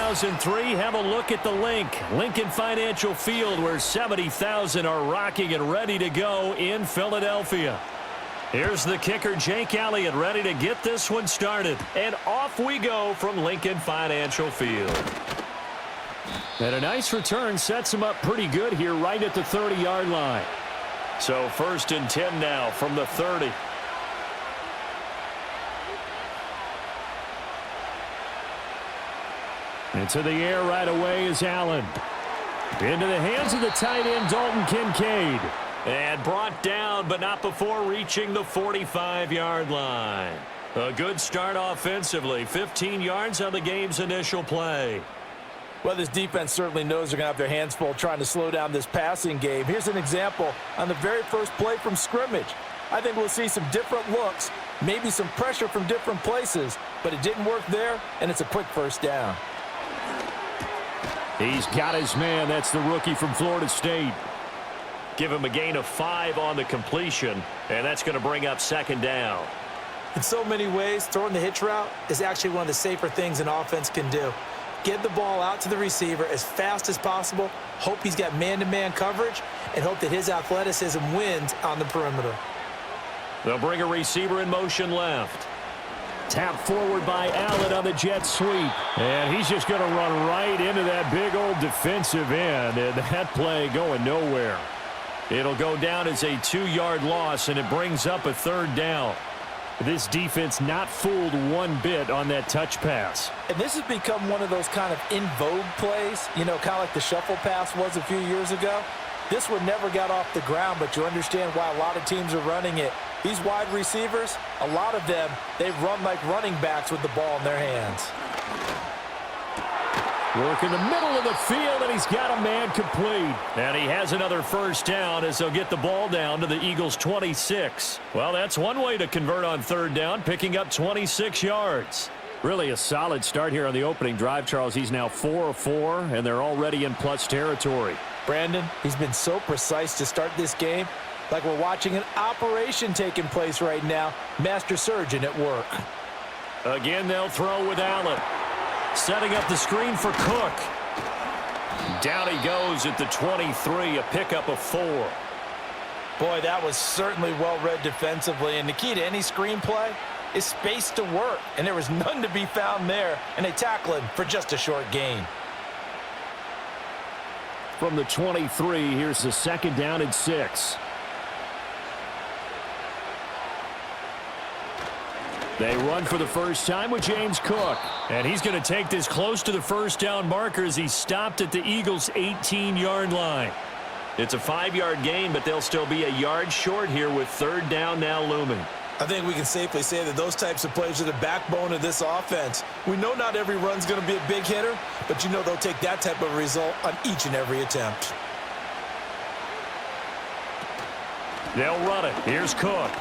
2003, have a look at the link. Lincoln Financial Field, where 70,000 are rocking and ready to go in Philadelphia. Here's the kicker, Jake Elliott, ready to get this one started. And off we go from Lincoln Financial Field. And a nice return sets him up pretty good here right at the 30-yard line. So 1st and 10 now from the 30. Into the air right away is Allen. Into the hands of the tight end, Dalton Kincaid. And brought down, but not before reaching the 45-yard line. A good start offensively. 15 yards on the game's initial play. Well, this defense certainly knows they're going to have their hands full trying to slow down this passing game. Here's an example on the very first play from scrimmage. I think we'll see some different looks, maybe some pressure from different places, but it didn't work there, and it's a quick first down. He's got his man. That's the rookie from Florida State. Give him a gain of 5 on the completion, and that's going to bring up 2nd down. In so many ways, throwing the hitch route is actually one of the safer things an offense can do. Get the ball out to the receiver as fast as possible, hope he's got man-to-man coverage, and hope that his athleticism wins on the perimeter. They'll bring a receiver in motion left. Tap forward by Allen on the jet sweep. And he's just going to run right into that big old defensive end, and that play going nowhere. It'll go down as a 2-yard loss, and it brings up a 3rd down. This defense not fooled one bit on that touch pass. And this has become one of those kind of in vogue plays, you know, kind of like the shuffle pass was a few years ago. This one never got off the ground, but you understand why a lot of teams are running it. These wide receivers, a lot of them, they run like running backs with the ball in their hands. Work in the middle of the field, and he's got a man complete. And he has another 1st down as they'll get the ball down to the Eagles' 26. Well, that's one way to convert on 3rd down, picking up 26 yards. Really a solid start here on the opening drive, Charles. He's now 4 of 4, and they're already in plus territory. Brandon, he's been so precise to start this game, like we're watching an operation taking place right now. Master surgeon at work. Again, they'll throw with Allen. Setting up the screen for Cook. Down he goes at the 23, a pickup of 4. Boy, that was certainly well-read defensively, and the key to any screenplay is space to work, and there was none to be found there, and they tackle him for just a short gain. From the 23, here's the 2nd down and 6. They run for the first time with James Cook. And he's going to take this close to the 1st down marker as he's stopped at the Eagles' 18-yard line. It's a 5-yard gain, but they'll still be a yard short here with 3rd down now looming. I think we can safely say that those types of plays are the backbone of this offense. We know not every run's going to be a big hitter, but you know they'll take that type of result on each and every attempt. They'll run it. Here's Cook.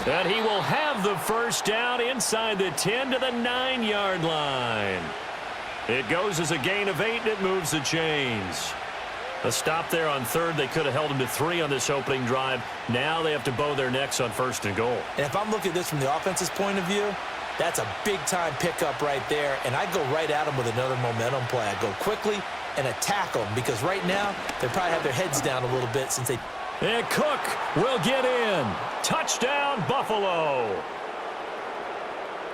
And he will have the 1st down inside the 10 to the 9-yard line. It goes as a gain of 8, and it moves the chains. A stop there on 3rd. They could have held him to 3 on this opening drive. Now they have to bow their necks on 1st and goal. And if I'm looking at this from the offense's point of view, that's a big-time pickup right there, and I go right at them with another momentum play. I go quickly and attack them because right now they probably have their heads down a little bit since they... And Cook will get in. Touchdown, Buffalo.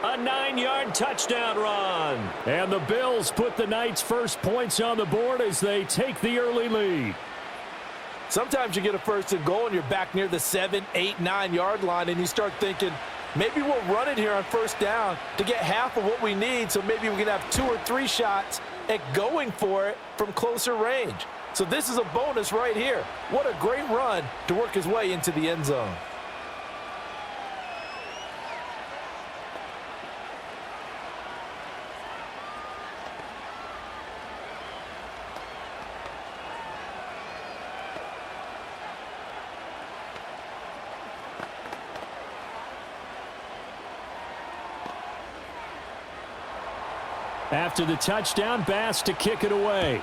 A 9-yard touchdown run. And the Bills put the night's first points on the board as they take the early lead. Sometimes you get a 1st and goal and you're back near the 7, 8, 9-yard line, and you start thinking, maybe we'll run it here on 1st down to get half of what we need, so maybe we can have 2 or 3 shots at going for it from closer range. So this is a bonus right here. What a great run to work his way into the end zone. After the touchdown, Bass to kick it away.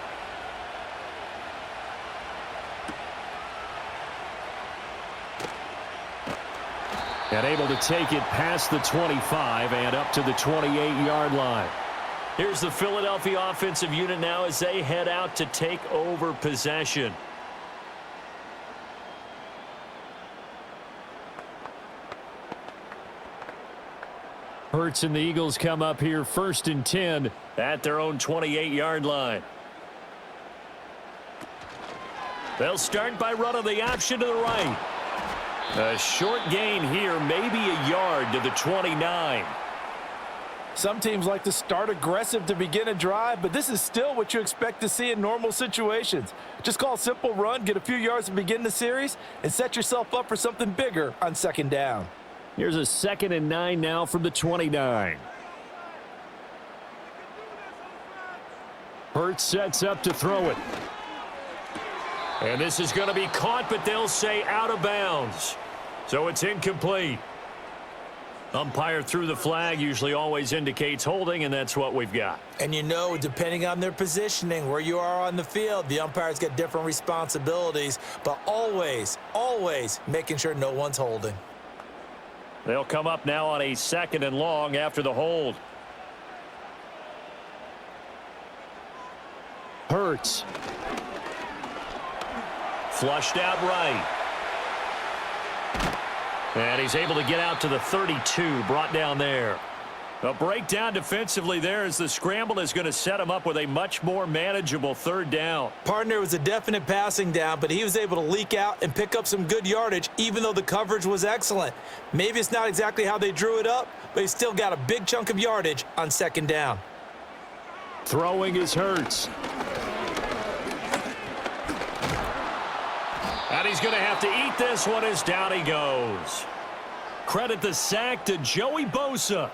And able to take it past the 25 and up to the 28-yard line. Here's the Philadelphia offensive unit now as they head out to take over possession. Hurts and the Eagles come up here 1st and 10 at their own 28-yard line. They'll start by running the option to the right. A short gain here, maybe a yard to the 29. Some teams like to start aggressive to begin a drive, but this is still what you expect to see in normal situations. Just call a simple run, get a few yards to begin the series, and set yourself up for something bigger on 2nd down. Here's a 2nd and 9 now from the 29. Hurts sets up to throw it. And this is going to be caught, but they'll say out of bounds. So it's incomplete. Umpire threw the flag, usually always indicates holding, and that's what we've got. And you know, depending on their positioning, where you are on the field, the umpires get different responsibilities, but always, always making sure no one's holding. They'll come up now on a 2nd and long after the hold. Hurts. Flushed out right. And he's able to get out to the 32, brought down there. A breakdown defensively there as the scramble is going to set him up with a much more manageable 3rd down. Partner was a definite passing down, but he was able to leak out and pick up some good yardage, even though the coverage was excellent. Maybe it's not exactly how they drew it up, but he still got a big chunk of yardage on 2nd down. Throwing is Hurts. And he's going to have to eat this one as down he goes. Credit the sack to Joey Bosa.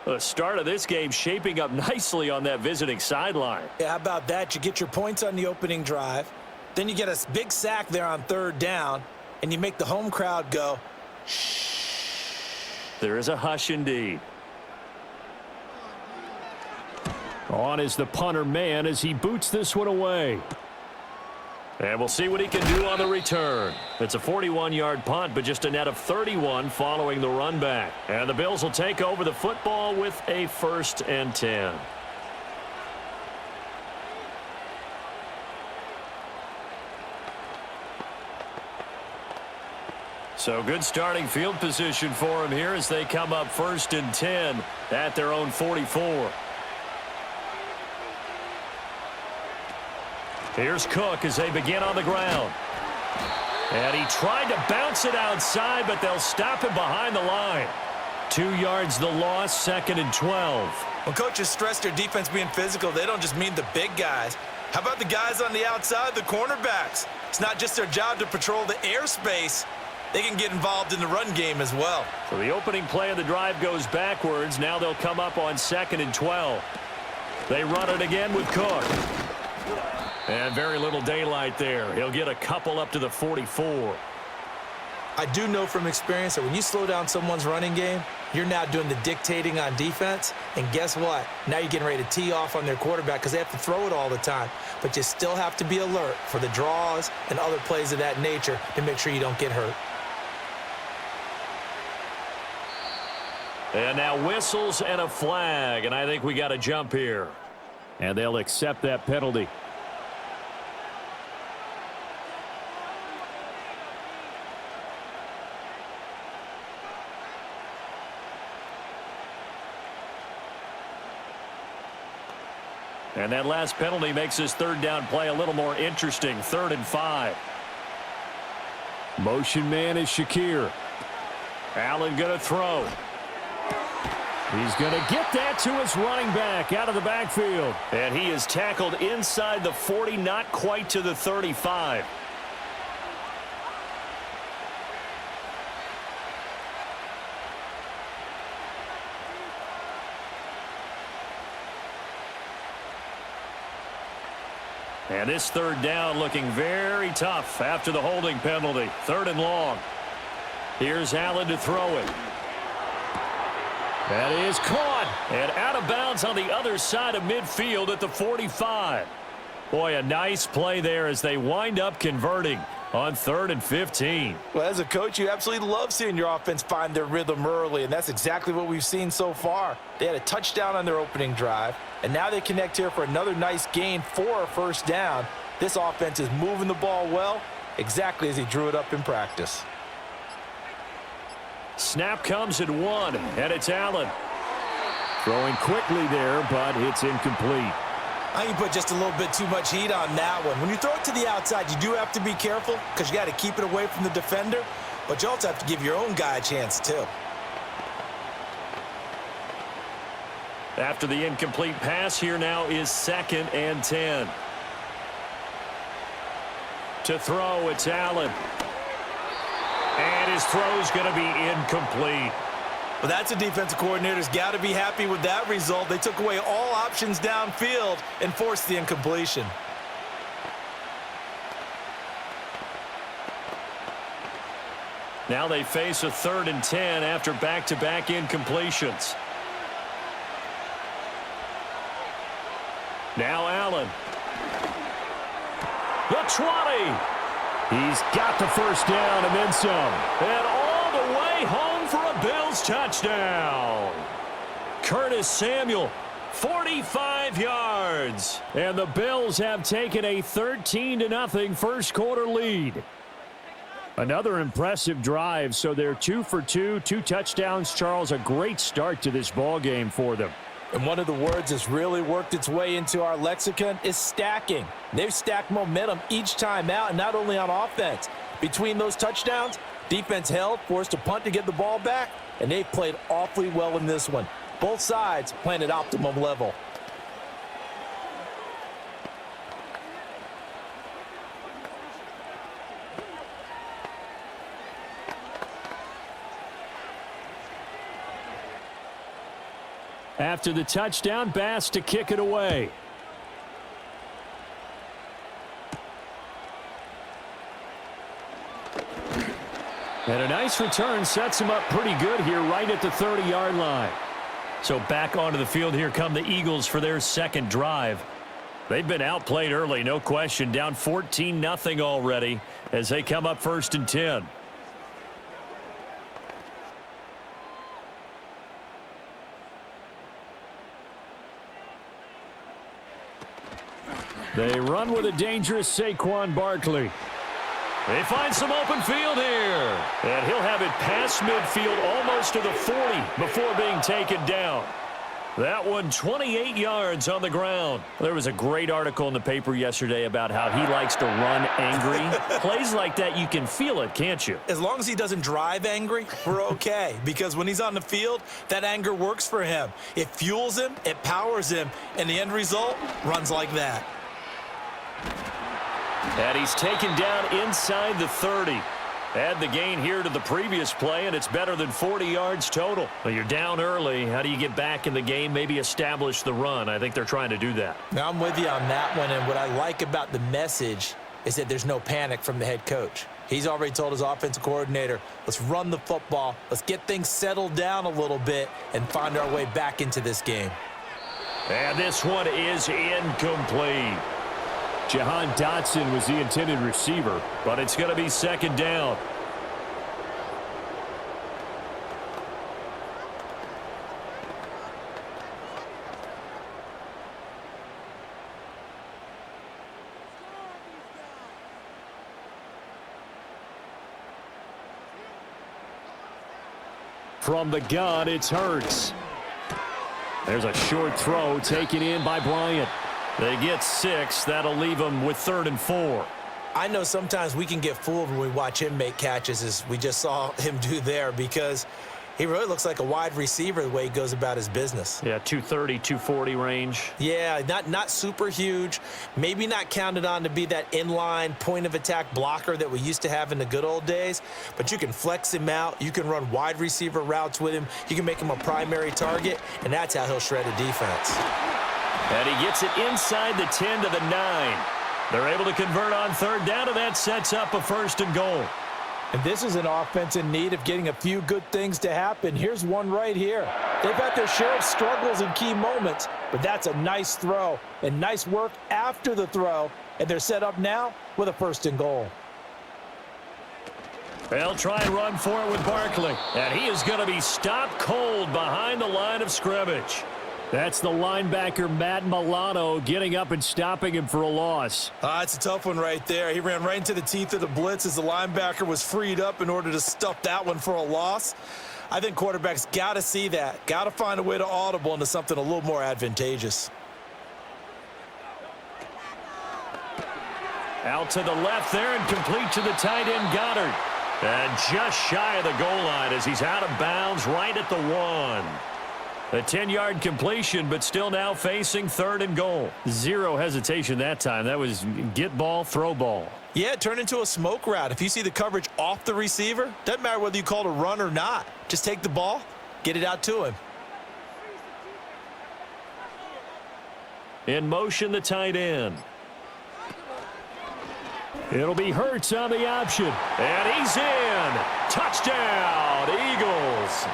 The start of this game shaping up nicely on that visiting sideline. Yeah, how about that? You get your points on the opening drive. Then you get a big sack there on 3rd down, and you make the home crowd go, shh. There is a hush indeed. On is the punter man as he boots this one away. And we'll see what he can do on the return. It's a 41-yard punt, but just a net of 31 following the run back. And the Bills will take over the football with a 1st and 10. So good starting field position for him here as they come up 1st and 10 at their own 44. Here's Cook as they begin on the ground. And he tried to bounce it outside, but they'll stop him behind the line. 2 yards the loss, 2nd and 12. When coaches stress their defense being physical, they don't just mean the big guys. How about the guys on the outside, the cornerbacks? It's not just their job to patrol the airspace. They can get involved in the run game as well. So the opening play of the drive goes backwards. Now they'll come up on 2nd and 12. They run it again with Cook. And very little daylight there. He'll get a couple up to the 44. I do know from experience that when you slow down someone's running game, you're now doing the dictating on defense. And guess what? Now you're getting ready to tee off on their quarterback because they have to throw it all the time. But you still have to be alert for the draws and other plays of that nature to make sure you don't get hurt. And now whistles and a flag. And I think we got a jump here. And they'll accept that penalty. And that last penalty makes this 3rd down play a little more interesting. 3rd and 5. Motion man is Shakir. Allen going to throw. He's going to get that to his running back out of the backfield. And he is tackled inside the 40, not quite to the 35. And this 3rd down looking very tough after the holding penalty. 3rd and long. Here's Allen to throw it. That is caught and out of bounds on the other side of midfield at the 45. Boy, a nice play there as they wind up converting. on 3rd and 15. Well, as a coach, you absolutely love seeing your offense find their rhythm early, and that's exactly what we've seen so far. They had a touchdown on their opening drive, and now they connect here for another nice gain for a first down. This offense is moving the ball well, exactly as he drew it up in practice. Snap comes at 1, and it's Allen. Throwing quickly there, but it's incomplete. I think you put just a little bit too much heat on that one. When you throw it to the outside, you do have to be careful because you got to keep it away from the defender, but you also have to give your own guy a chance too. After the incomplete pass, here now is 2nd and 10. To throw, it's Allen. And his throw's going to be incomplete. Well, that's a defensive coordinator's got to be happy with that result. They took away all options downfield and forced the incompletion. Now they face a 3rd and 10 after back-to-back incompletions. Now Allen. The 20. He's got the first down and then some. And all the way home for a Bills touchdown. Curtis Samuel, 45 yards. And the Bills have taken a 13-0 first quarter lead. Another impressive drive, so they're 2 for 2, 2 touchdowns. Charles, a great start to this ball game for them. And one of the words that's really worked its way into our lexicon is stacking. They've stacked momentum each time out, and not only on offense. Between those touchdowns, defense held, forced a punt to get the ball back, and they've played awfully well in this one. Both sides playing at optimum level. After the touchdown, Bass to kick it away. And a nice return sets him up pretty good here right at the 30-yard line. So back onto the field, here come the Eagles for their second drive. They've been outplayed early, no question, down 14-0 already as they come up 1st and 10. They run with a dangerous Saquon Barkley. They find some open field here. And he'll have it past midfield almost to the 40 before being taken down. That one 28 yards on the ground. There was a great article in the paper yesterday about how he likes to run angry. Plays like that, you can feel it, can't you? As long as he doesn't drive angry, we're okay. Because when he's on the field, that anger works for him. It fuels him, it powers him, and the end result runs like that. And he's taken down inside the 30. Add the gain here to the previous play, and it's better than 40 yards total. Well, you're down early. How do you get back in the game, maybe establish the run? I think they're trying to do that. Now, I'm with you on that one, and what I like about the message is that there's no panic from the head coach. He's already told his offensive coordinator, let's run the football, let's get things settled down a little bit, and find our way back into this game. And this one is incomplete. Jahan Dotson was the intended receiver, but it's going to be 2nd down. From the gun, it's Hurts. There's a short throw taken in by Bryant. They get 6. That'll leave them with 3rd and 4. I know sometimes we can get fooled when we watch him make catches, as we just saw him do there, because he really looks like a wide receiver the way he goes about his business. Yeah, 230, 240 range. Yeah, not super huge. Maybe not counted on to be that inline point-of-attack blocker that we used to have in the good old days, but you can flex him out. You can run wide receiver routes with him. You can make him a primary target, and that's how he'll shred a defense. And he gets it inside the 10 to the 9. They're able to convert on 3rd down, and that sets up a 1st and goal. And this is an offense in need of getting a few good things to happen. Here's one right here. They've had their share of struggles in key moments, but that's a nice throw and nice work after the throw, and they're set up now with a 1st and goal. They'll try and run for it with Barkley. And he is going to be stopped cold behind the line of scrimmage. That's the linebacker, Matt Milano, getting up and stopping him for a loss. It's a tough one right there. He ran right into the teeth of the blitz as the linebacker was freed up in order to stuff that one for a loss. I think quarterbacks got to see that. Got to find a way to audible into something a little more advantageous. Out to the left there and complete to the tight end, Goddard. And just shy of the goal line as he's out of bounds right at the 1. A 10-yard completion, but still now facing 3rd and goal. Zero hesitation that time. That was get ball, throw ball. Yeah, it turned into a smoke route. If you see the coverage off the receiver, doesn't matter whether you call it a run or not. Just take the ball, get it out to him. In motion, the tight end. It'll be Hurts on the option. And he's in. Touchdown, Eagles.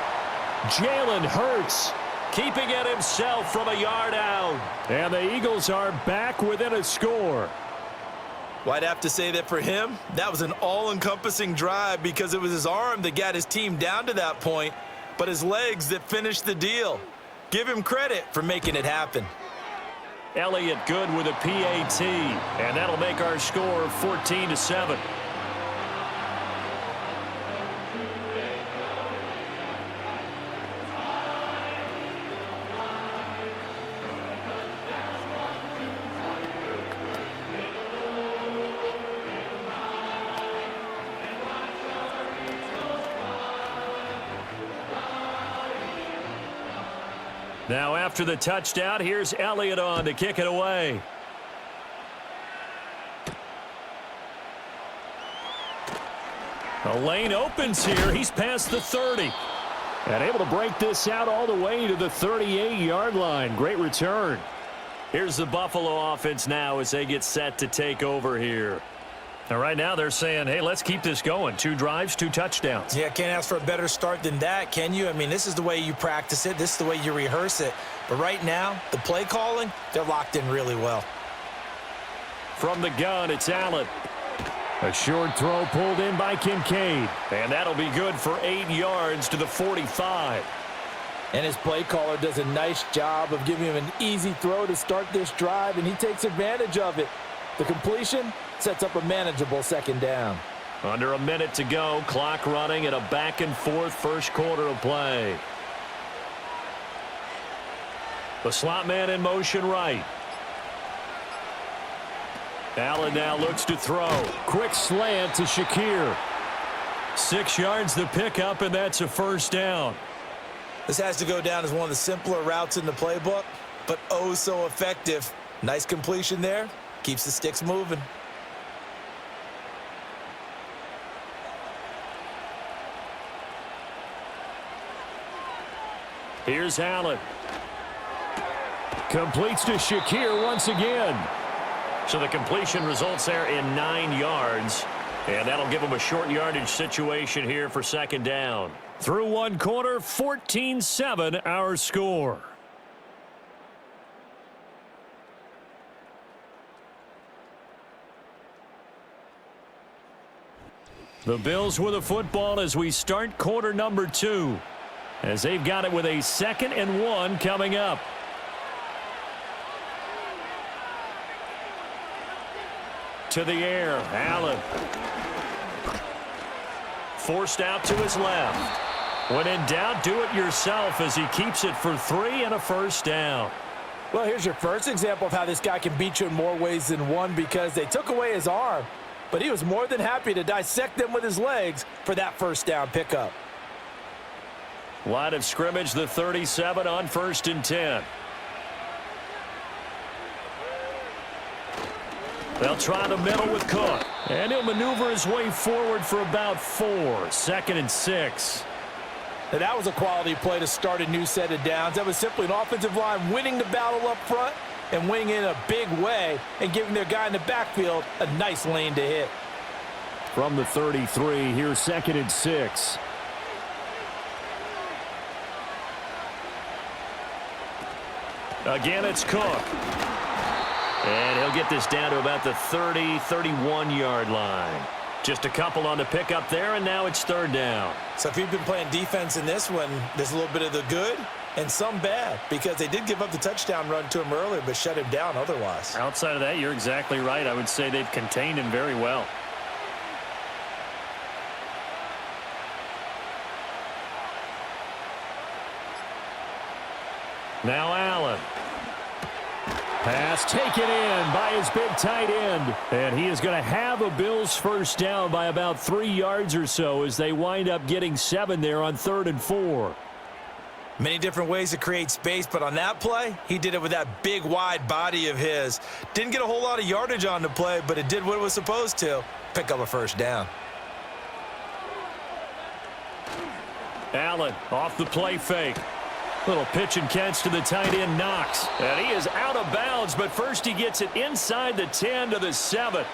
Jalen Hurts keeping it himself from a yard out. And the Eagles are back within a score. Well, I'd have to say that for him, that was an all-encompassing drive because it was his arm that got his team down to that point, but his legs that finished the deal. Give him credit for making it happen. Elliott good with a PAT, and that'll make our score 14-7. Now after the touchdown, here's Elliott on to kick it away. A lane opens here. He's past the 30. And able to break this out all the way to the 38-yard line. Great return. Here's the Buffalo offense now as they get set to take over here. And right now they're saying, hey, let's keep this going. 2 drives, 2 touchdowns. Yeah, can't ask for a better start than that, can you? I mean, this is the way you practice it. This is the way you rehearse it. But right now, the play calling, they're locked in really well. From the gun, it's Allen. A short throw pulled in by Kincaid. And that'll be good for 8 yards to the 45. And his play caller does a nice job of giving him an easy throw to start this drive, and he takes advantage of it. The completion sets up a manageable 2nd down. Under a minute to go, clock running at a back-and-forth first quarter of play. The slot man in motion right. Allen now looks to throw. Quick slant to Shakir. 6 yards the pickup, and that's a 1st down. This has to go down as one of the simpler routes in the playbook, but oh so effective. Nice completion there. Keeps the sticks moving. Here's Allen. Completes to Shakir once again. So the completion results there in 9 yards. And that'll give them a short yardage situation here for 2nd down. Through 1 quarter, 14-7 our score. The Bills with the football as we start quarter number 2. As they've got it with a 2nd and 1 coming up. To the air, Allen. Forced out to his left. When in doubt, do it yourself as he keeps it for 3 and a 1st down. Well, here's your first example of how this guy can beat you in more ways than one because they took away his arm, but he was more than happy to dissect them with his legs for that 1st down pickup. Line of scrimmage, the 37 on 1st and 10. They'll try the middle with Cook. And he'll maneuver his way forward for about 4. 2nd and 6. Now, that was a quality play to start a new set of downs. That was simply an offensive line winning the battle up front and winning in a big way and giving their guy in the backfield a nice lane to hit. From the 33, here's 2nd and 6. Again, it's Cook. And he'll get this down to about the 30, 31-yard line. Just a couple on the pickup there, and now it's third down. So if you've been playing defense in this one, there's a little bit of the good and some bad, because they did give up the touchdown run to him earlier, but shut him down otherwise. Outside of that, you're exactly right. I would say they've contained him very well. Now Allen. Pass taken in by his big tight end. And he is going to have a Bills first down by about 3 yards or so as they wind up getting 7 there on 3rd and 4. Many different ways to create space, but on that play, he did it with that big, wide body of his. Didn't get a whole lot of yardage on the play, but it did what it was supposed to. Pick up a first down. Allen off the play fake. Little pitch and catch to the tight end, Knox. And he is out of bounds, but first he gets it inside the 10 to the 7.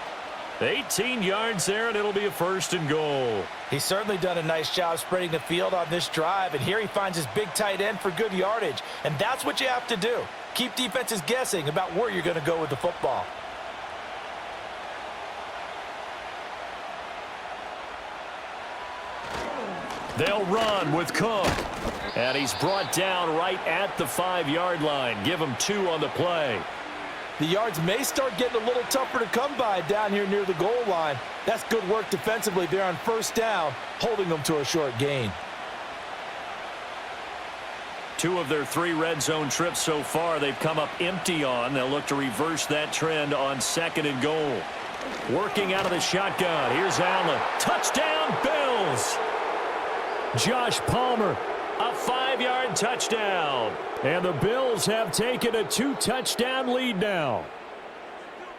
18 yards there, and it'll be a 1st and goal. He's certainly done a nice job spreading the field on this drive, and here he finds his big tight end for good yardage. And that's what you have to do. Keep defenses guessing about where you're going to go with the football. They'll run with Cook. And he's brought down right at the 5-yard line. Give him 2 on the play. The yards may start getting a little tougher to come by down here near the goal line. That's good work defensively there on first down, holding them to a short gain. 2 of their 3 red zone trips so far they've come up empty on. They'll look to reverse that trend on 2nd and goal. Working out of the shotgun. Here's Allen. Touchdown, Bills! Josh Palmer, a 5-yard touchdown. And the Bills have taken a 2-touchdown lead now.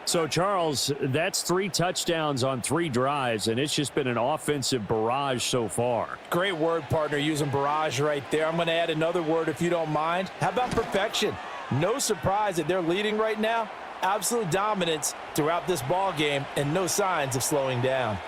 So, Charles, that's 3 touchdowns on 3 drives, and it's just been an offensive barrage so far. Great word, partner, using barrage right there. I'm going to add another word if you don't mind. How about perfection? No surprise that they're leading right now. Absolute dominance throughout this ball game and no signs of slowing down.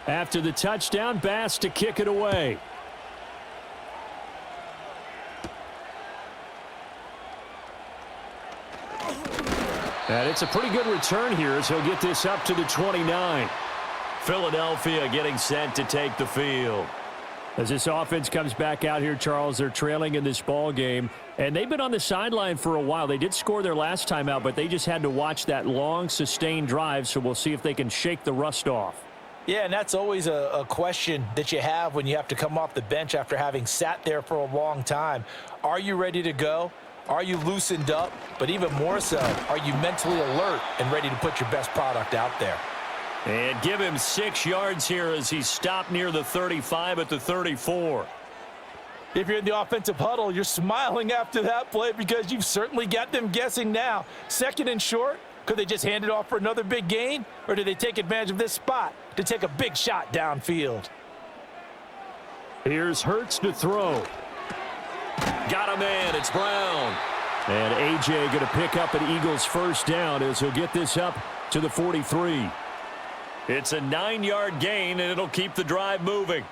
After the touchdown, Bass to kick it away. And it's a pretty good return here as he'll get this up to the 29. Philadelphia getting set to take the field. As this offense comes back out here, Charles, they're trailing in this ball game, and they've been on the sideline for a while. They did score their last time out, but they just had to watch that long, sustained drive, so we'll see if they can shake the rust off. Yeah, and that's always a question that you have when you have to come off the bench after having sat there for a long time. Are you ready to go? Are you loosened up? But even more so, are you mentally alert and ready to put your best product out there? And give him 6 yards here as he stopped near the 35 at the 34. If you're in the offensive huddle, you're smiling after that play because you've certainly got them guessing now. 2nd and short. Could they just hand it off for another big gain? Or do they take advantage of this spot to take a big shot downfield? Here's Hurts to throw. Got him in. It's Brown. And A.J. going to pick up an Eagles first down as he'll get this up to the 43. It's a 9-yard gain, and it'll keep the drive moving.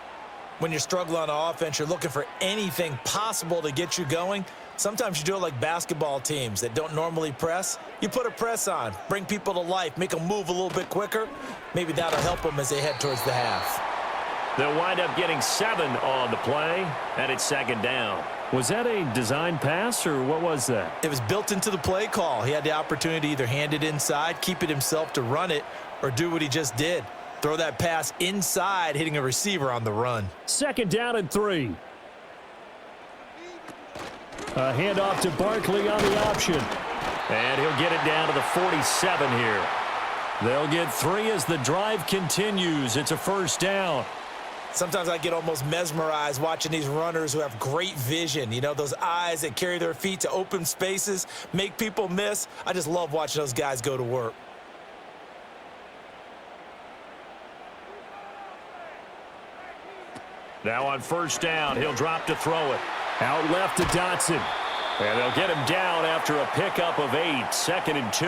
When you're struggling on offense, you're looking for anything possible to get you going. Sometimes you do it like basketball teams that don't normally press. You put a press on, bring people to life, make them move a little bit quicker. Maybe that'll help them as they head towards the half. They'll wind up getting 7 on the play, and it's 2nd down. Was that a design pass, or what was that? It was built into the play call. He had the opportunity to either hand it inside, keep it himself to run it, or do what he just did. Throw that pass inside, hitting a receiver on the run. 2nd down and 3. A handoff to Barkley on the option. And he'll get it down to the 47 here. They'll get 3 as the drive continues. It's a first down. Sometimes I get almost mesmerized watching these runners who have great vision. You know, those eyes that carry their feet to open spaces, make people miss. I just love watching those guys go to work. Now on first down, he'll drop to throw it. Out left to Dotson. And they'll get him down after a pickup of 8. 2nd and 2.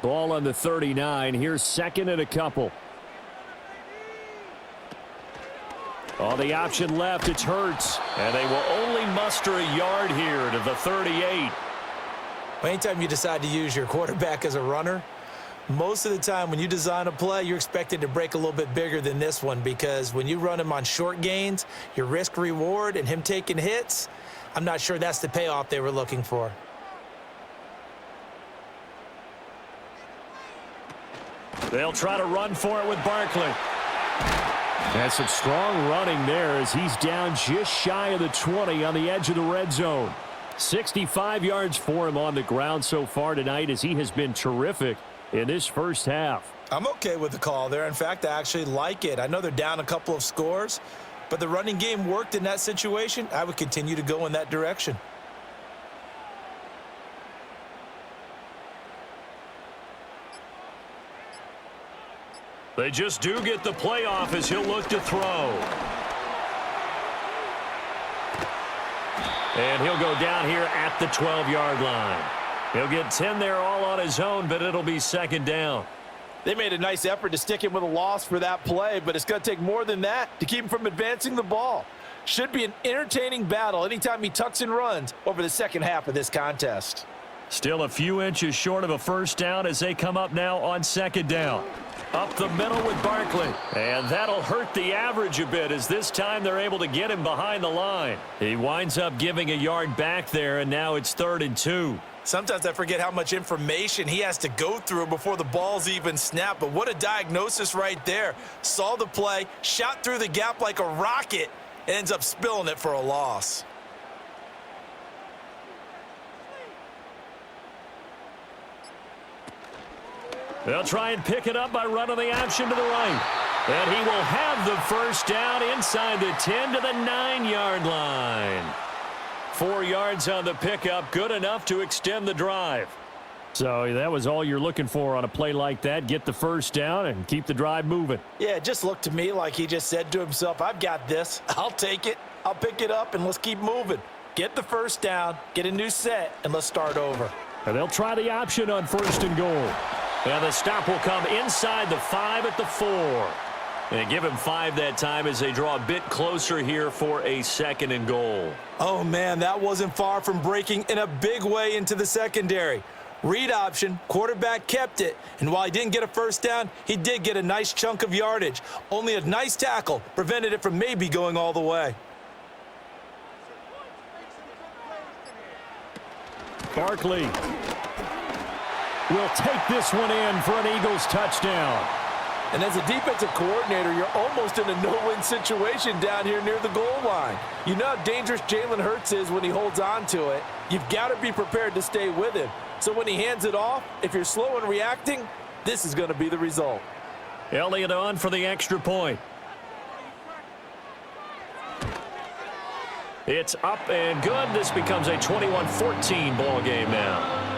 Ball on the 39. Here's second and a couple. On the option left, it's Hurts. And they will only muster a yard here to the 38. Anytime you decide to use your quarterback as a runner, most of the time when you design a play, you're expected to break a little bit bigger than this one, because when you run him on short gains, your risk-reward and him taking hits, I'm not sure that's the payoff they were looking for. They'll try to run for it with Barkley. That's some strong running there as he's down just shy of the 20 on the edge of the red zone. 65 yards for him on the ground so far tonight as he has been terrific in this first half. I'm okay with the call there. In fact, I actually like it. I know they're down a couple of scores, but the running game worked in that situation. I would continue to go in that direction. They just do get the playoff as he'll look to throw. And he'll go down here at the 12-yard line. He'll get 10 there all on his own, but it'll be second down. They made a nice effort to stick him with a loss for that play, but it's going to take more than that to keep him from advancing the ball. Should be an entertaining battle anytime he tucks and runs over the second half of this contest. Still a few inches short of a first down as they come up now on second down. Up the middle with Barkley. And that'll hurt the average a bit as this time they're able to get him behind the line. He winds up giving a yard back there, and now it's 3rd and 2. Sometimes I forget how much information he has to go through before the ball's even snapped, but what a diagnosis right there. Saw the play, shot through the gap like a rocket, and ends up spilling it for a loss. They'll try and pick it up by running the option to the right. And he will have the first down inside the 10 to the 9-yard line. 4 yards on the pickup, good enough to extend the drive. So that was all you're looking for on a play like that. Get the first down and keep the drive moving. Yeah, it just looked to me like he just said to himself, I've got this. I'll take it. I'll pick it up, and let's keep moving. Get the first down, get a new set, and let's start over. And they'll try the option on 1st and goal. And the stop will come inside the 5 at the 4. And give him 5 that time as they draw a bit closer here for a 2nd and goal. Oh, man, that wasn't far from breaking in a big way into the secondary. Read option, quarterback kept it, and while he didn't get a first down, he did get a nice chunk of yardage. Only a nice tackle prevented it from maybe going all the way. Barkley will take this one in for an Eagles touchdown. And as a defensive coordinator, you're almost in a no-win situation down here near the goal line. You know how dangerous Jalen Hurts is when he holds on to it. You've got to be prepared to stay with him. So when he hands it off, if you're slow in reacting, this is going to be the result. Elliott on for the extra point. It's up and good. This becomes a 21-14 ball game now.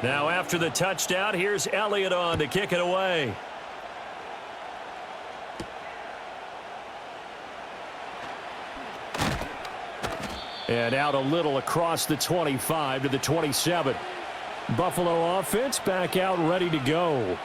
Now after the touchdown, here's Elliott on to kick it away. And out a little across the 25 to the 27. Buffalo offense back out ready to go.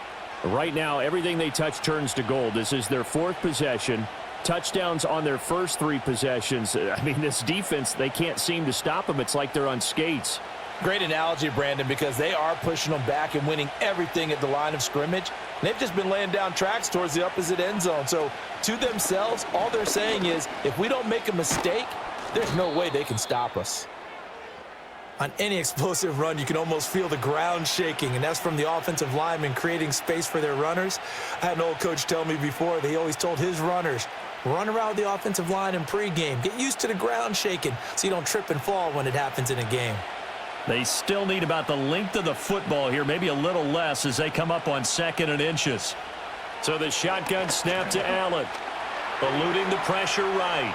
Right now, everything they touch turns to gold. This is their 4th possession. Touchdowns on their first 3 possessions. I mean, this defense, they can't seem to stop them. It's like they're on skates. Great analogy, Brandon, because they are pushing them back and winning everything at the line of scrimmage. And they've just been laying down tracks towards the opposite end zone. So to themselves, all they're saying is, if we don't make a mistake, there's no way they can stop us. On any explosive run, you can almost feel the ground shaking, and that's from the offensive linemen creating space for their runners. I had an old coach tell me before that he always told his runners, run around the offensive line in pregame. Get used to the ground shaking so you don't trip and fall when it happens in a game. They still need about the length of the football here, maybe a little less as they come up on 2nd and inches. So the shotgun snap to Allen. Eluding the pressure right.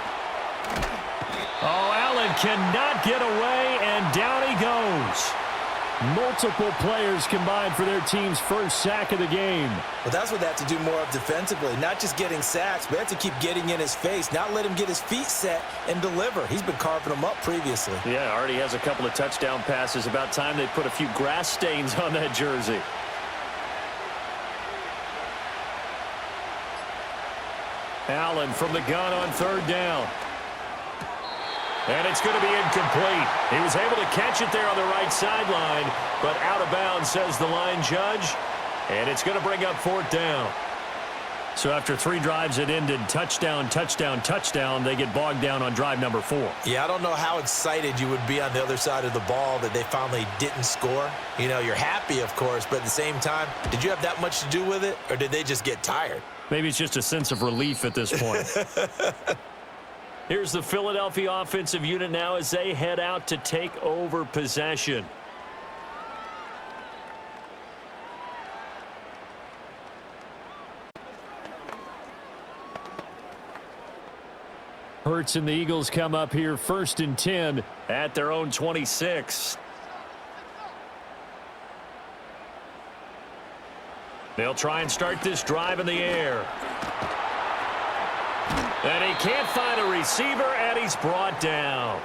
Oh, Allen cannot get away, and down he goes. Multiple players combined for their team's first sack of the game. Well, that's what they have to do more of defensively. Not just getting sacks, but they have to keep getting in his face, not let him get his feet set and deliver. He's been carving them up previously. Yeah, already has a couple of touchdown passes. About time they put a few grass stains on that jersey. Allen from the gun on third down. And it's going to be incomplete. He was able to catch it there on the right sideline, but out of bounds, says the line judge. And it's going to bring up fourth down. So after 3 drives that ended touchdown, touchdown, touchdown, they get bogged down on drive number 4. Yeah, I don't know how excited you would be on the other side of the ball that they finally didn't score. You know, you're happy, of course, but at the same time, did you have that much to do with it, or did they just get tired? Maybe it's just a sense of relief at this point. Here's the Philadelphia offensive unit now as they head out to take over possession. Hurts and the Eagles come up here 1st and 10 at their own 26. They'll try and start this drive in the air. And he can't find a receiver, and he's brought down.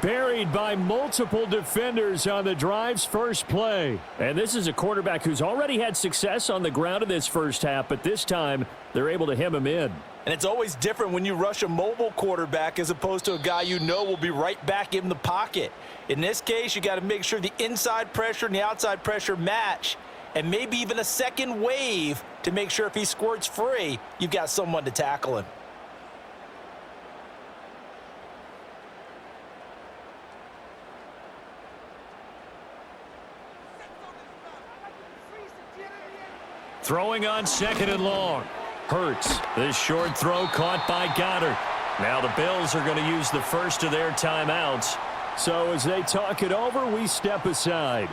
Buried by multiple defenders on the drive's first play. And this is a quarterback who's already had success on the ground in this first half, but this time they're able to hem him in. And it's always different when you rush a mobile quarterback as opposed to a guy you know will be right back in the pocket. In this case, you got to make sure the inside pressure and the outside pressure match, and maybe even a second wave to make sure if he squirts free, you've got someone to tackle him. Throwing on 2nd and long. Hurts. This short throw caught by Goddard. Now the Bills are going to use the first of their timeouts. So as they talk it over, we step aside.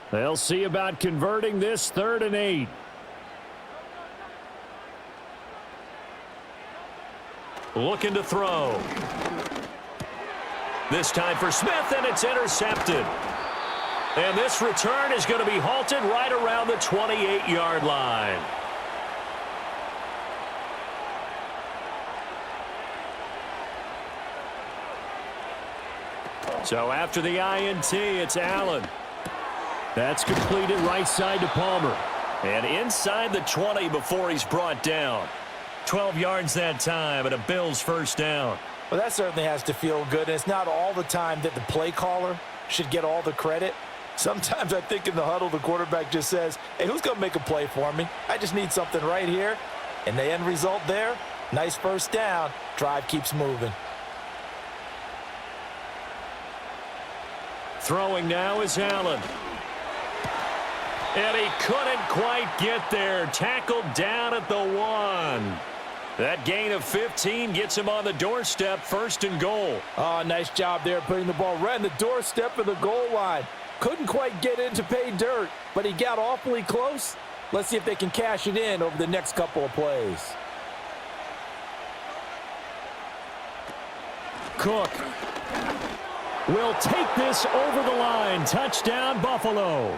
They'll see about converting this 3rd and 8. Looking to throw. This time for Smith, and it's intercepted. And this return is going to be halted right around the 28-yard line. So after the INT, it's Allen. That's completed right side to Palmer. And inside the 20 before he's brought down. 12 yards that time, and a Bills first down. Well, that certainly has to feel good. And it's not all the time that the play caller should get all the credit. Sometimes I think in the huddle, the quarterback just says, hey, who's going to make a play for me? I just need something right here. And the end result there, nice first down. Drive keeps moving. Throwing now is Allen. And he couldn't quite get there. Tackled down at the 1. That gain of 15 gets him on the doorstep, 1st and goal. Oh, nice job there putting the ball right on the doorstep of the goal line. Couldn't quite get in to pay dirt, but he got awfully close. Let's see if they can cash it in over the next couple of plays. Cook will take this over the line. Touchdown, Buffalo.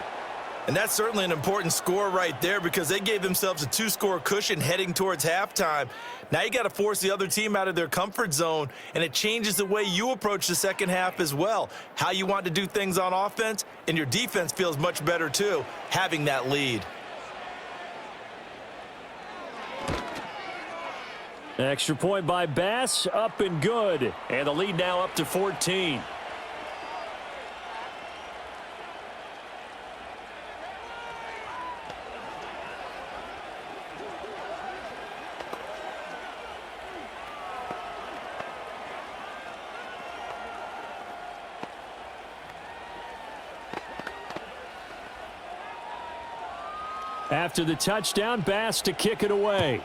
And that's certainly an important score right there because they gave themselves a 2-score cushion heading towards halftime. Now you got to force the other team out of their comfort zone, and it changes the way you approach the second half as well. How you want to do things on offense, and your defense feels much better too, having that lead. Extra point by Bass, up and good. And the lead now up to 14. After the touchdown, Bass to kick it away.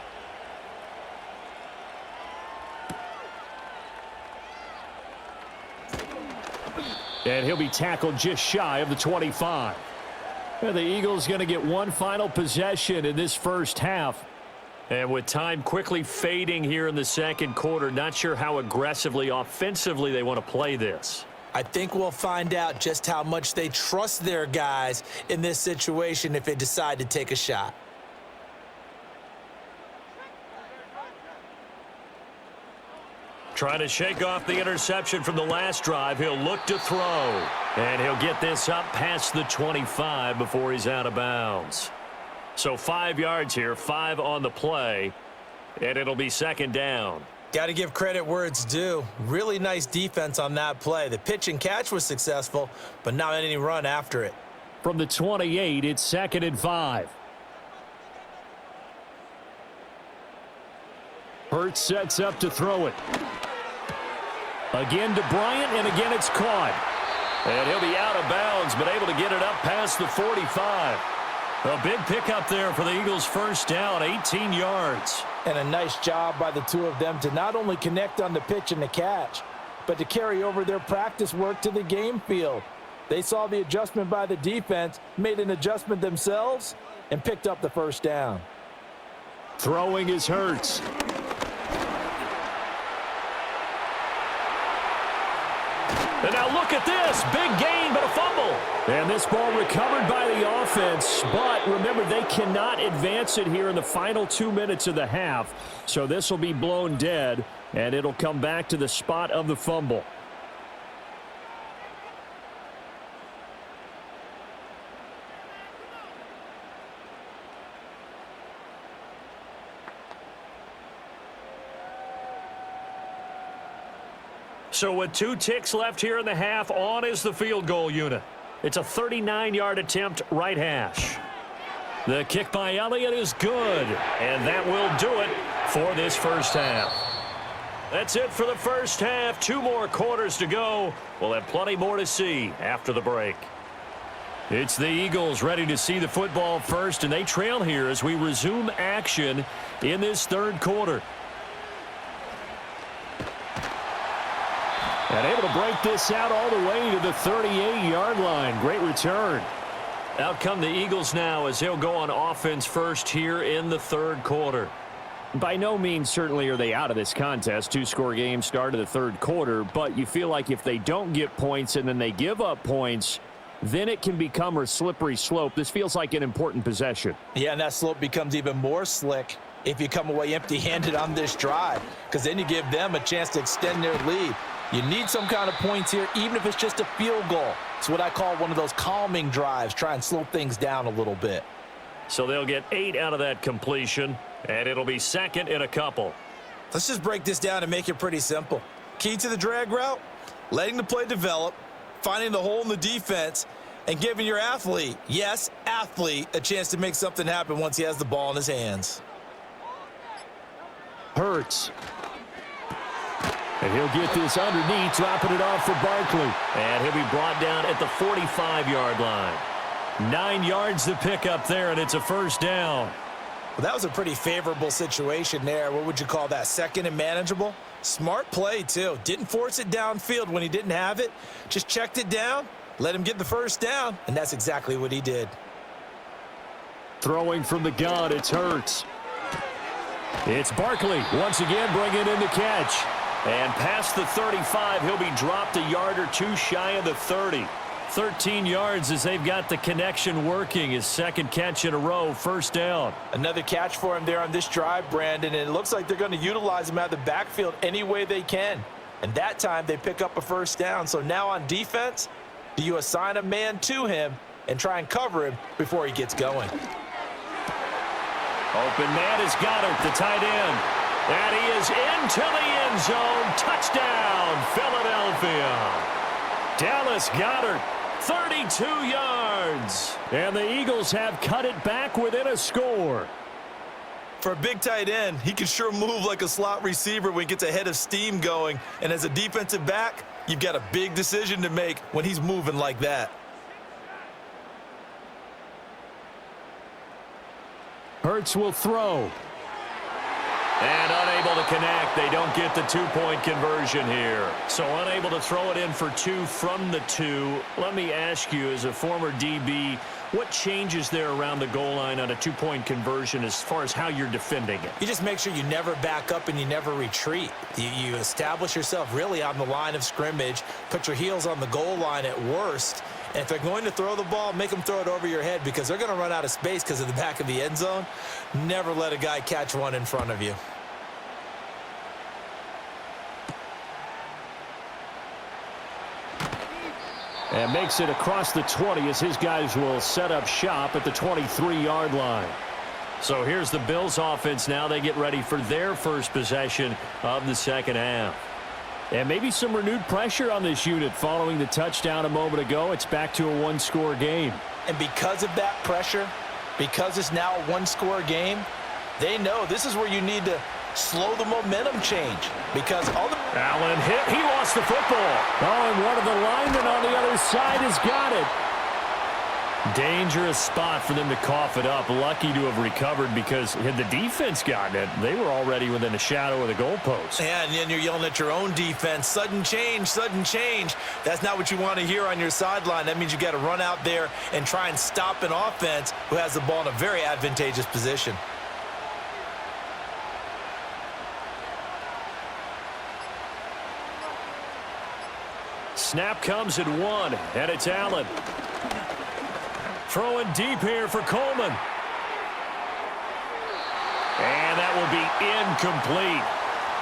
And he'll be tackled just shy of the 25. And the Eagles going to get one final possession in this first half. And with time quickly fading here in the second quarter, not sure how aggressively, offensively they want to play this. I think we'll find out just how much they trust their guys in this situation if they decide to take a shot. Trying to shake off the interception from the last drive. He'll look to throw. And he'll get this up past the 25 before he's out of bounds. So 5 yards here, 5 on the play, and it'll be second down. Got to give credit where it's due. Really nice defense on that play. The pitch and catch was successful, but not any run after it. From the 28, it's second and 5. Hurts sets up to throw it. Again to Bryant, and again it's caught. And he'll be out of bounds, but able to get it up past the 45. A big pickup there for the Eagles' first down, 18 yards. And a nice job by the two of them to not only connect on the pitch and the catch, but to carry over their practice work to the game field. They saw the adjustment by the defense, made an adjustment themselves, and picked up the first down. Throwing is Hurts. And now look at this. Big gain, but a fumble. And this ball recovered by the offense. But remember, they cannot advance it here in the final 2 minutes of the half. So this will be blown dead, and it'll come back to the spot of the fumble. So with 2 ticks left here in the half, on is the field goal unit. It's a 39-yard attempt, right hash. The kick by Elliott is good, and that will do it for this first half. That's it for the first half. 2 more quarters to go. We'll have plenty more to see after the break. It's the Eagles ready to see the football first, and they trail here as we resume action in this third quarter. And able to break this out all the way to the 38-yard line. Great return. Out come the Eagles now as they'll go on offense first here in the third quarter. By no means certainly are they out of this contest. 2-score game start of the third quarter, but you feel like if they don't get points and then they give up points, then it can become a slippery slope. This feels like an important possession. Yeah, and that slope becomes even more slick if you come away empty-handed on this drive, because then you give them a chance to extend their lead. You need some kind of points here, even if it's just a field goal. It's what I call one of those calming drives, try and slow things down a little bit. So they'll get 8 out of that completion, and it'll be second and a couple. Let's just break this down and make it pretty simple. Key to the drag route, letting the play develop, finding the hole in the defense, and giving your athlete, yes, athlete, a chance to make something happen once he has the ball in his hands. Hurts. And he'll get this underneath, dropping it off for Barkley. And he'll be brought down at the 45-yard line. 9 yards to pick up there, and it's a first down. Well, that was a pretty favorable situation there. What would you call that? Second and manageable? Smart play, too. Didn't force it downfield when he didn't have it. Just checked it down, let him get the first down, and that's exactly what he did. Throwing from the gun, it's Hurts. It's Barkley once again bringing in the catch. And past the 35, he'll be dropped a yard or 2 shy of the 30. 13 yards as they've got the connection working. His second catch in a row, first down. Another catch for him there on this drive, Brandon, and it looks like they're going to utilize him out of the backfield any way they can. And that time they pick up a first down. So now on defense, do you assign a man to him and try and cover him before he gets going? Open man is Goddard, the tight end. And he is into the end zone. Touchdown, Philadelphia. Dallas Goedert, 32 yards. And the Eagles have cut it back within a score. For a big tight end, he can sure move like a slot receiver when he gets a head of steam going. And as a defensive back, you've got a big decision to make when he's moving like that. Hurts will throw. And unable to connect. They don't get the two-point conversion here. So unable to throw it in for two from the two. Let me ask you, as a former DB, what changes there around the goal line on a two-point conversion as far as how you're defending it? You just make sure you never back up and you never retreat. You establish yourself really on the line of scrimmage, put your heels on the goal line at worst, and if they're going to throw the ball, make them throw it over your head because they're going to run out of space because of the back of the end zone. Never let a guy catch one in front of you. And makes it across the 20 as his guys will set up shop at the 23-yard line. So here's the Bills offense now. They get ready for their first possession of the second half. And maybe some renewed pressure on this unit following the touchdown a moment ago. It's back to a one-score game. And because of that pressure, because it's now a one-score game, they know this is where you need to slow the momentum change because all the... Allen hit. He lost the football. Oh, and one of the linemen on the other side has got it. Dangerous spot for them to cough it up. Lucky to have recovered because had the defense gotten it, they were already within a shadow of the goalpost. Yeah, and then you're yelling at your own defense. Sudden change, sudden change. That's not what you want to hear on your sideline. That means you got to run out there and try and stop an offense who has the ball in a very advantageous position. Snap comes at one, and it's Allen. Throwing deep here for Coleman. And that will be incomplete.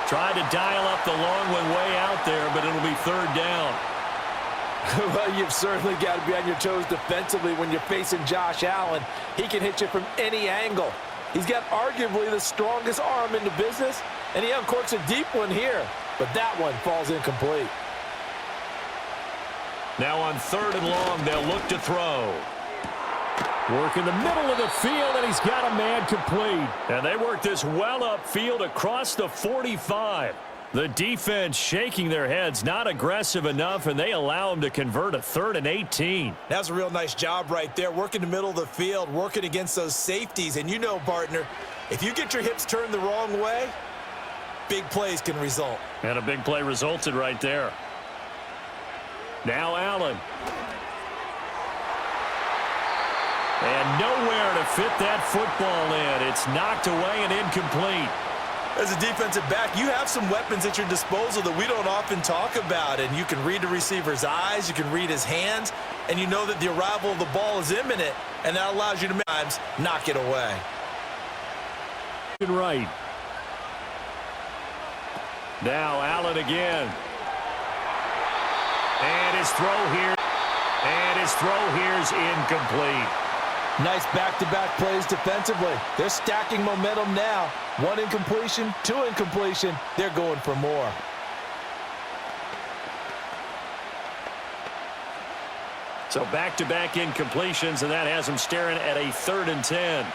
Tried to dial up the long one way out there, but it'll be third down. Well, you've certainly got to be on your toes defensively when you're facing Josh Allen. He can hit you from any angle. He's got arguably the strongest arm in the business, and he uncorks a deep one here. But that one falls incomplete. Now on third and long, they'll look to throw. Work in the middle of the field, and he's got a man complete. And they work this well upfield across the 45. The defense shaking their heads, not aggressive enough, and they allow him to convert a 3rd and 18. That's a real nice job right there, working the middle of the field, working against those safeties. And you know, partner, if you get your hips turned the wrong way, big plays can result. And a big play resulted right there. Now Allen. And nowhere to fit that football in. It's knocked away and incomplete. As a defensive back, you have some weapons at your disposal that we don't often talk about. And you can read the receiver's eyes, you can read his hands, and you know that the arrival of the ball is imminent, and that allows you to many times knock it away. Right. Now Allen again. And his throw here. And his throw here is incomplete. Nice back-to-back plays defensively. They're stacking momentum now. 1 incompletion, 2 incompletion. They're going for more. So back-to-back incompletions, and that has them staring at a 3rd and 10.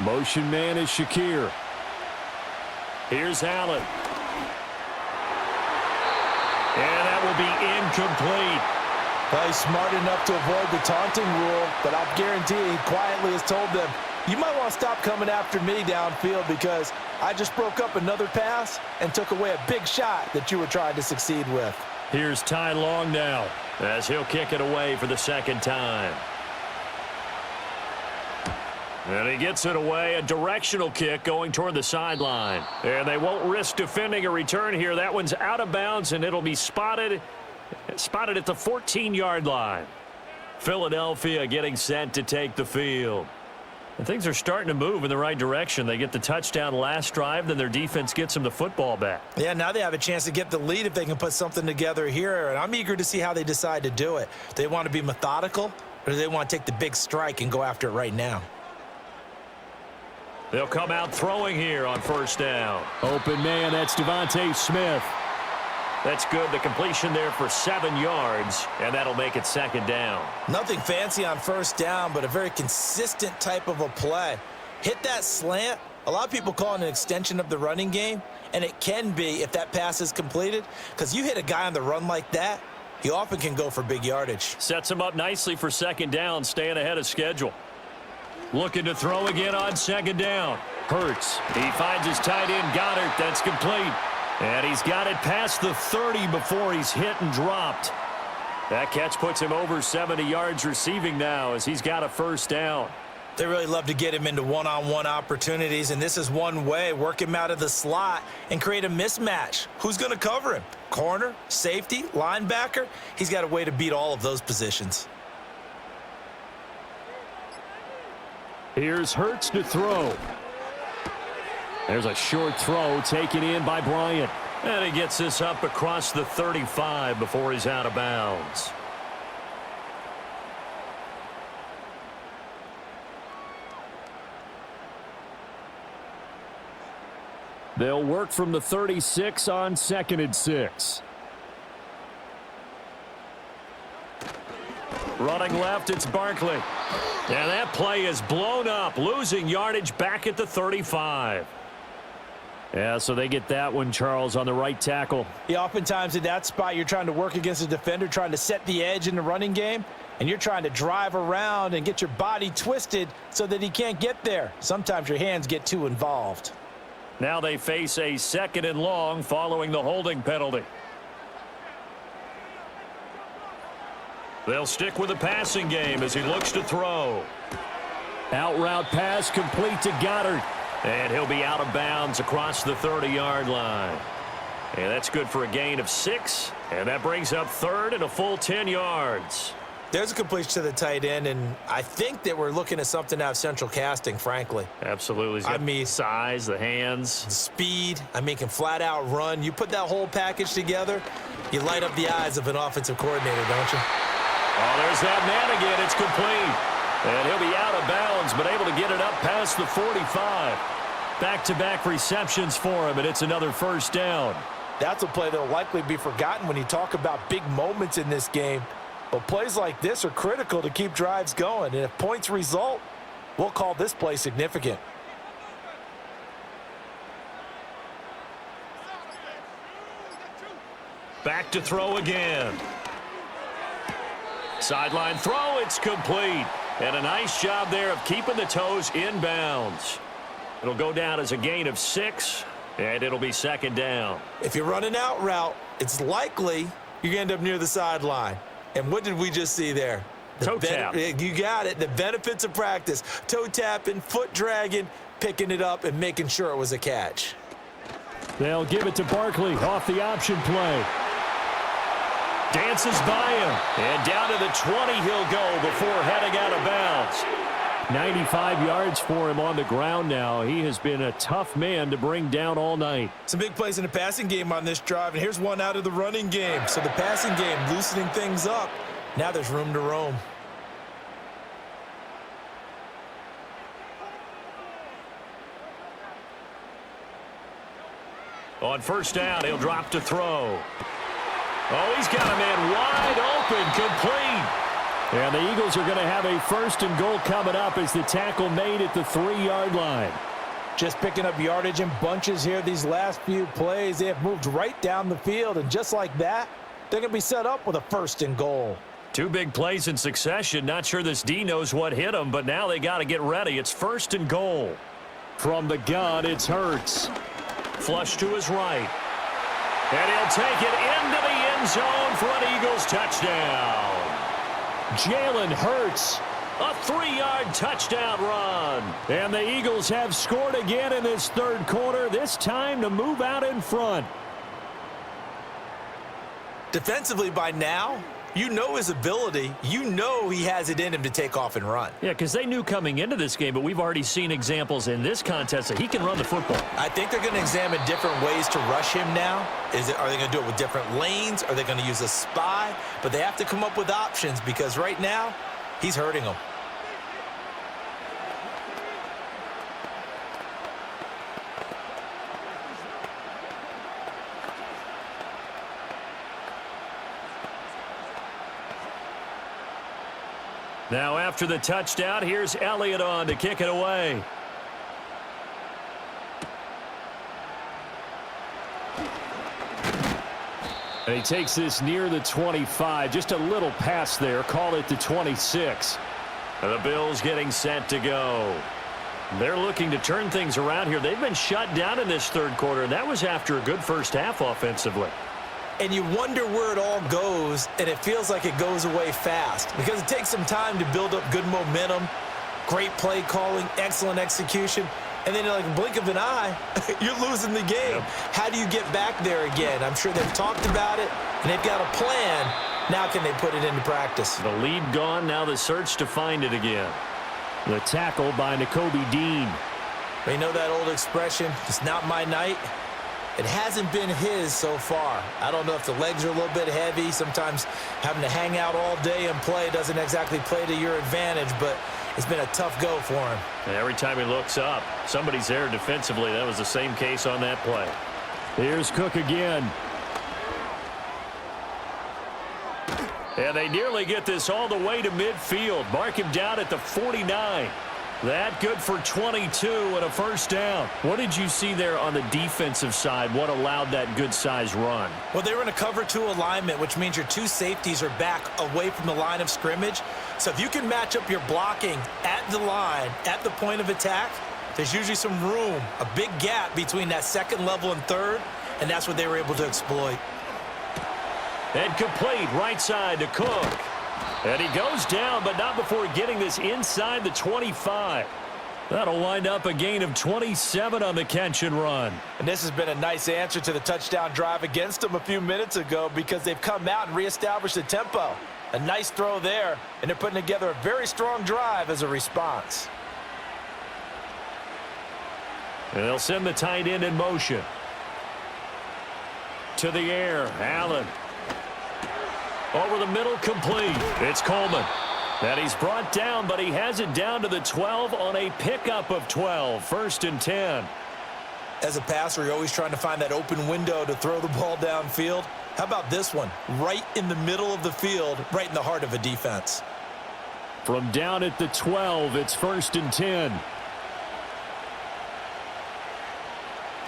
Motion man is Shakir. Here's Allen. And that will be incomplete. Well, he's smart enough to avoid the taunting rule, but I guarantee he quietly has told them, you might want to stop coming after me downfield because I just broke up another pass and took away a big shot that you were trying to succeed with. Here's Ty Long now as he'll kick it away for the 2nd time. And he gets it away, a directional kick going toward the sideline. And they won't risk defending a return here. That one's out of bounds, and it'll be spotted at the 14-yard line. Philadelphia getting set to take the field. And things are starting to move in the right direction. They get the touchdown last drive, then their defense gets them the football back. Yeah, now they have a chance to get the lead if they can put something together here, and I'm eager to see how they decide to do it. Do they want to be methodical, or do they want to take the big strike and go after it right now? They'll come out throwing here on 1st down. Open man, that's Devontae Smith. That's good. The completion there for 7 yards, and that'll make it 2nd down. Nothing fancy on 1st down, but a very consistent type of a play. Hit that slant. A lot of people call it an extension of the running game, and it can be if that pass is completed, because you hit a guy on the run like that, he often can go for big yardage. Sets him up nicely for 2nd down, staying ahead of schedule. Looking to throw again on second down. Hurts. He finds his tight end, Goddard. That's complete. And he's got it past the 30 before he's hit and dropped. That catch puts him over 70 yards receiving now as he's got a first down. They really love to get him into one-on-one opportunities, and this is one way. Work him out of the slot and create a mismatch. Who's going to cover him? Corner, safety, linebacker? He's got a way to beat all of those positions. Here's Hurts to throw. There's a short throw taken in by Bryant. And he gets this up across the 35 before he's out of bounds. They'll work from the 36 on 2nd and 6. Running left, it's Barkley. And that play is blown up, losing yardage back at the 35. Yeah, so they get that one, Charles, on the right tackle. Yeah, oftentimes in that spot, you're trying to work against a defender, trying to set the edge in the running game, and you're trying to drive around and get your body twisted so that he can't get there. Sometimes your hands get too involved. Now they face a 2nd and long following the holding penalty. They'll stick with the passing game as he looks to throw. Out route pass complete to Goddard. And he'll be out of bounds across the 30-yard line. And that's good for a gain of 6. And that brings up 3rd and a full 10 yards. There's a completion to the tight end, and I think that we're looking at something out of central casting, frankly. Absolutely. I mean, size, the hands. Speed. I mean, can flat out run. You put that whole package together, you light up the eyes of an offensive coordinator, don't you? Oh, there's that man again. It's complete. And he'll be out of bounds, but able to get it up past the 45. Back-to-back receptions for him, and it's another first down. That's a play that will likely be forgotten when you talk about big moments in this game. But plays like this are critical to keep drives going. And if points result, we'll call this play significant. Back to throw again. Sideline throw, it's complete. And a nice job there of keeping the toes inbounds. It'll go down as a gain of 6, and it'll be 2nd down. If you're running out route, it's likely you're going to end up near the sideline. And what did we just see there? Toe tap. You got it. The benefits of practice. Toe tapping, foot dragging, picking it up, and making sure it was a catch. They'll give it to Barkley off the option play. Dances by him. And down to the 20 he'll go before heading out of bounds. 95 yards for him on the ground now. He has been a tough man to bring down all night. Some big plays in the passing game on this drive, and here's one out of the running game. So the passing game loosening things up. Now there's room to roam. On first down, he'll drop to throw. Oh, he's got a man wide open, complete. And the Eagles are going to have a 1st and goal coming up as the tackle made at the 3-yard line. Just picking up yardage in bunches here these last few plays. They have moved right down the field, and just like that, they're going to be set up with a 1st and goal. 2 big plays in succession. Not sure this D knows what hit him, but now they got to get ready. It's 1st and goal. From the gun, it's Hurts. Flush to his right. And he'll take it into the end zone for an Eagles touchdown. Jalen Hurts, a 3-yard touchdown run. And the Eagles have scored again in this 3rd quarter, this time to move out in front. Defensively by now, you know his ability. You know he has it in him to take off and run. Yeah, because they knew coming into this game, but we've already seen examples in this contest that he can run the football. I think they're going to examine different ways to rush him now. Are they going to do it with different lanes? Are they going to use a spy? But they have to come up with options because right now, he's hurting them. Now after the touchdown, here's Elliott on to kick it away. And he takes this near the 25. Just a little pass there. Call it the 26. And the Bills getting set to go. They're looking to turn things around here. They've been shut down in this third quarter, and that was after a good first half offensively. And you wonder where it all goes, and it feels like it goes away fast because it takes some time to build up good momentum, great play calling, excellent execution, and then in like a blink of an eye, you're losing the game. Yep. How do you get back there again? I'm sure they've talked about it, and they've got a plan. Now can they put it into practice? The lead gone, now the search to find it again. The tackle by Nakobe Dean. You know that old expression, it's not my night? It hasn't been his so far. I don't know if the legs are a little bit heavy. Sometimes having to hang out all day and play doesn't exactly play to your advantage, but it's been a tough go for him. And every time he looks up, somebody's there defensively. That was the same case on that play. Here's Cook again. And they nearly get this all the way to midfield. Mark him down at the 49. That good for 22 and a first down. What did you see there on the defensive side? What allowed that good size run? Well, they were in a cover 2 alignment, which means your 2 safeties are back away from the line of scrimmage. So if you can match up your blocking at the line, at the point of attack, there's usually some room, a big gap between that second level and third, and that's what they were able to exploit. And complete right side to Cook. And he goes down, but not before getting this inside the 25. That'll wind up a gain of 27 on the catch and run. And this has been a nice answer to the touchdown drive against them a few minutes ago because they've come out and reestablished the tempo. A nice throw there, and they're putting together a very strong drive as a response. And they'll send the tight end in motion. To the air, Allen. Over the middle, complete. It's Coleman. And he's brought down, but he has it down to the 12 on a pickup of 12. First and 10. As a passer, you're always trying to find that open window to throw the ball downfield. How about this one? Right in the middle of the field, right in the heart of a defense. From down at the 12, it's first and 10.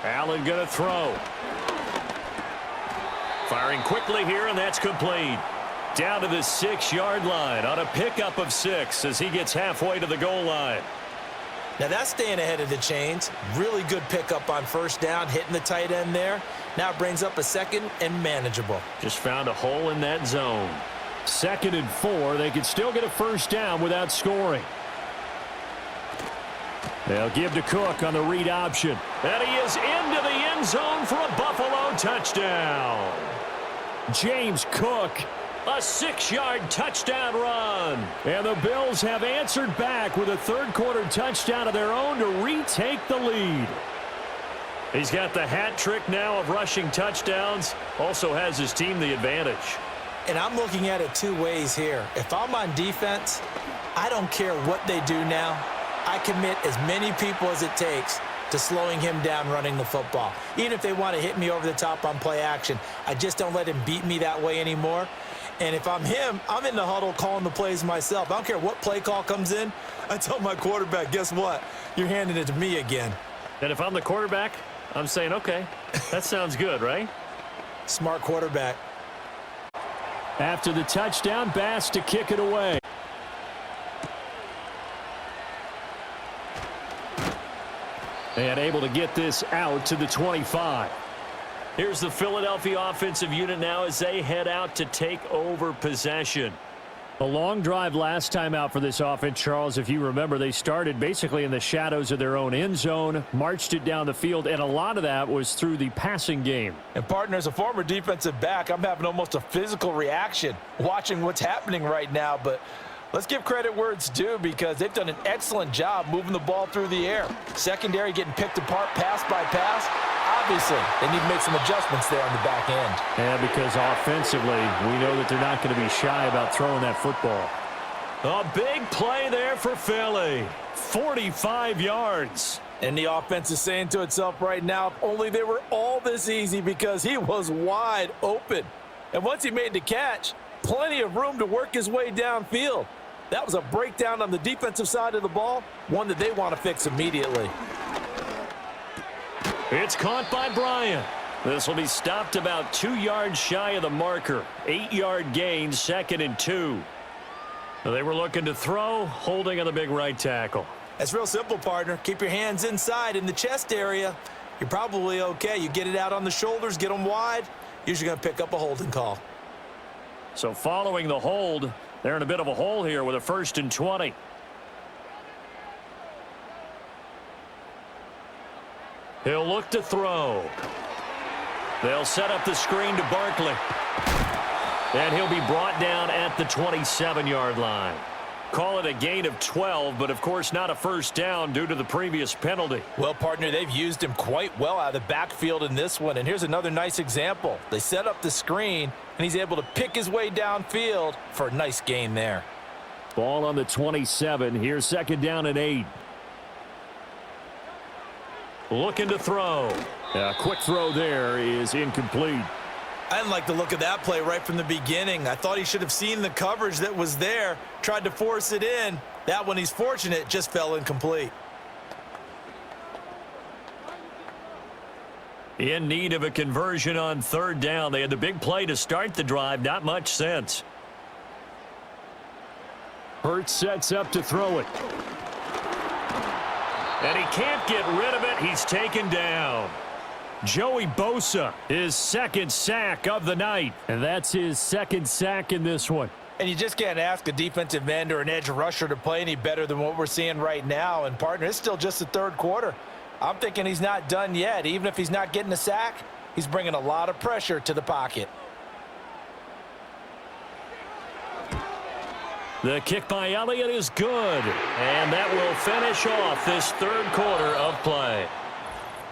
Allen going to throw. Firing quickly here, and that's complete. Down to the 6-yard line on a pickup of 6 as he gets halfway to the goal line. Now that's staying ahead of the chains. Really good pickup on first down, hitting the tight end there. Now it brings up a second and manageable. Just found a hole in that zone. 2nd and 4. They could still get a first down without scoring. They'll give to Cook on the read option. And he is into the end zone for a Buffalo touchdown. James Cook, a 6-yard touchdown run. And the Bills have answered back with a third-quarter touchdown of their own to retake the lead. He's got the hat trick now of rushing touchdowns. Also has his team the advantage. And I'm looking at it 2 ways here. If I'm on defense, I don't care what they do now. I commit as many people as it takes to slowing him down running the football. Even if they want to hit me over the top on play action, I just don't let him beat me that way anymore. And if I'm him, I'm in the huddle calling the plays myself. I don't care what play call comes in. I tell my quarterback, guess what? You're handing it to me again. And if I'm the quarterback, I'm saying, okay, that sounds good, right? Smart quarterback. After the touchdown, Bass to kick it away. And able to get this out to the 25. Here's the Philadelphia offensive unit now as they head out to take over possession. A long drive last time out for this offense, Charles. If you remember, they started basically in the shadows of their own end zone, marched it down the field, and a lot of that was through the passing game. And, partner, as a former defensive back, I'm having almost a physical reaction watching what's happening right now, but let's give credit where it's due because they've done an excellent job moving the ball through the air. Secondary getting picked apart pass by pass. Obviously, they need to make some adjustments there on the back end. Yeah, because offensively, we know that they're not going to be shy about throwing that football. A big play there for Philly. 45 yards. And the offense is saying to itself right now, if only they were all this easy because he was wide open. And once he made the catch, plenty of room to work his way downfield. That was a breakdown on the defensive side of the ball, one that they want to fix immediately. It's caught by Bryant. This will be stopped about 2 yards shy of the marker. 8-yard gain, 2nd and 2. They were looking to throw, holding on the big right tackle. That's real simple, partner. Keep your hands inside in the chest area. You're probably okay. You get it out on the shoulders, get them wide. Usually going to pick up a holding call. So following the hold, they're in a bit of a hole here with a 1st and 20. He'll look to throw. They'll set up the screen to Barkley. And he'll be brought down at the 27-yard line. Call it a gain of 12, but of course not a first down due to the previous penalty. Well, partner, they've used him quite well out of the backfield in this one. And here's another nice example. They set up the screen, and he's able to pick his way downfield for a nice gain there. Ball on the 27. Here's 2nd down and 8. Looking to throw. A quick throw there is incomplete. I didn't like the look of that play right from the beginning. I thought he should have seen the coverage that was there, tried to force it in. That one, he's fortunate, just fell incomplete. In need of a conversion on 3rd down. They had the big play to start the drive. Not much sense. Hurts sets up to throw it. And he can't get rid of it. He's taken down. Joey Bosa, his 2nd sack of the night. And that's his 2nd sack in this one. And you just can't ask a defensive end or an edge rusher to play any better than what we're seeing right now. And, partner, it's still just the 3rd quarter. I'm thinking he's not done yet. Even if he's not getting a sack, he's bringing a lot of pressure to the pocket. The kick by Elliott is good. And that will finish off this 3rd quarter of play.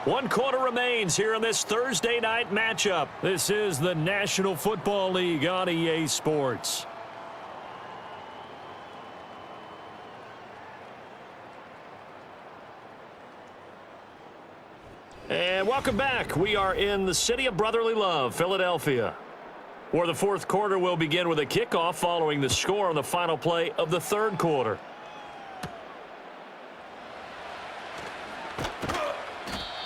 1 quarter remains here in this Thursday night matchup. This is the National Football League on EA Sports. And welcome back. We are in the city of brotherly love, Philadelphia, where the 4th quarter will begin with a kickoff following the score on the final play of the 3rd quarter.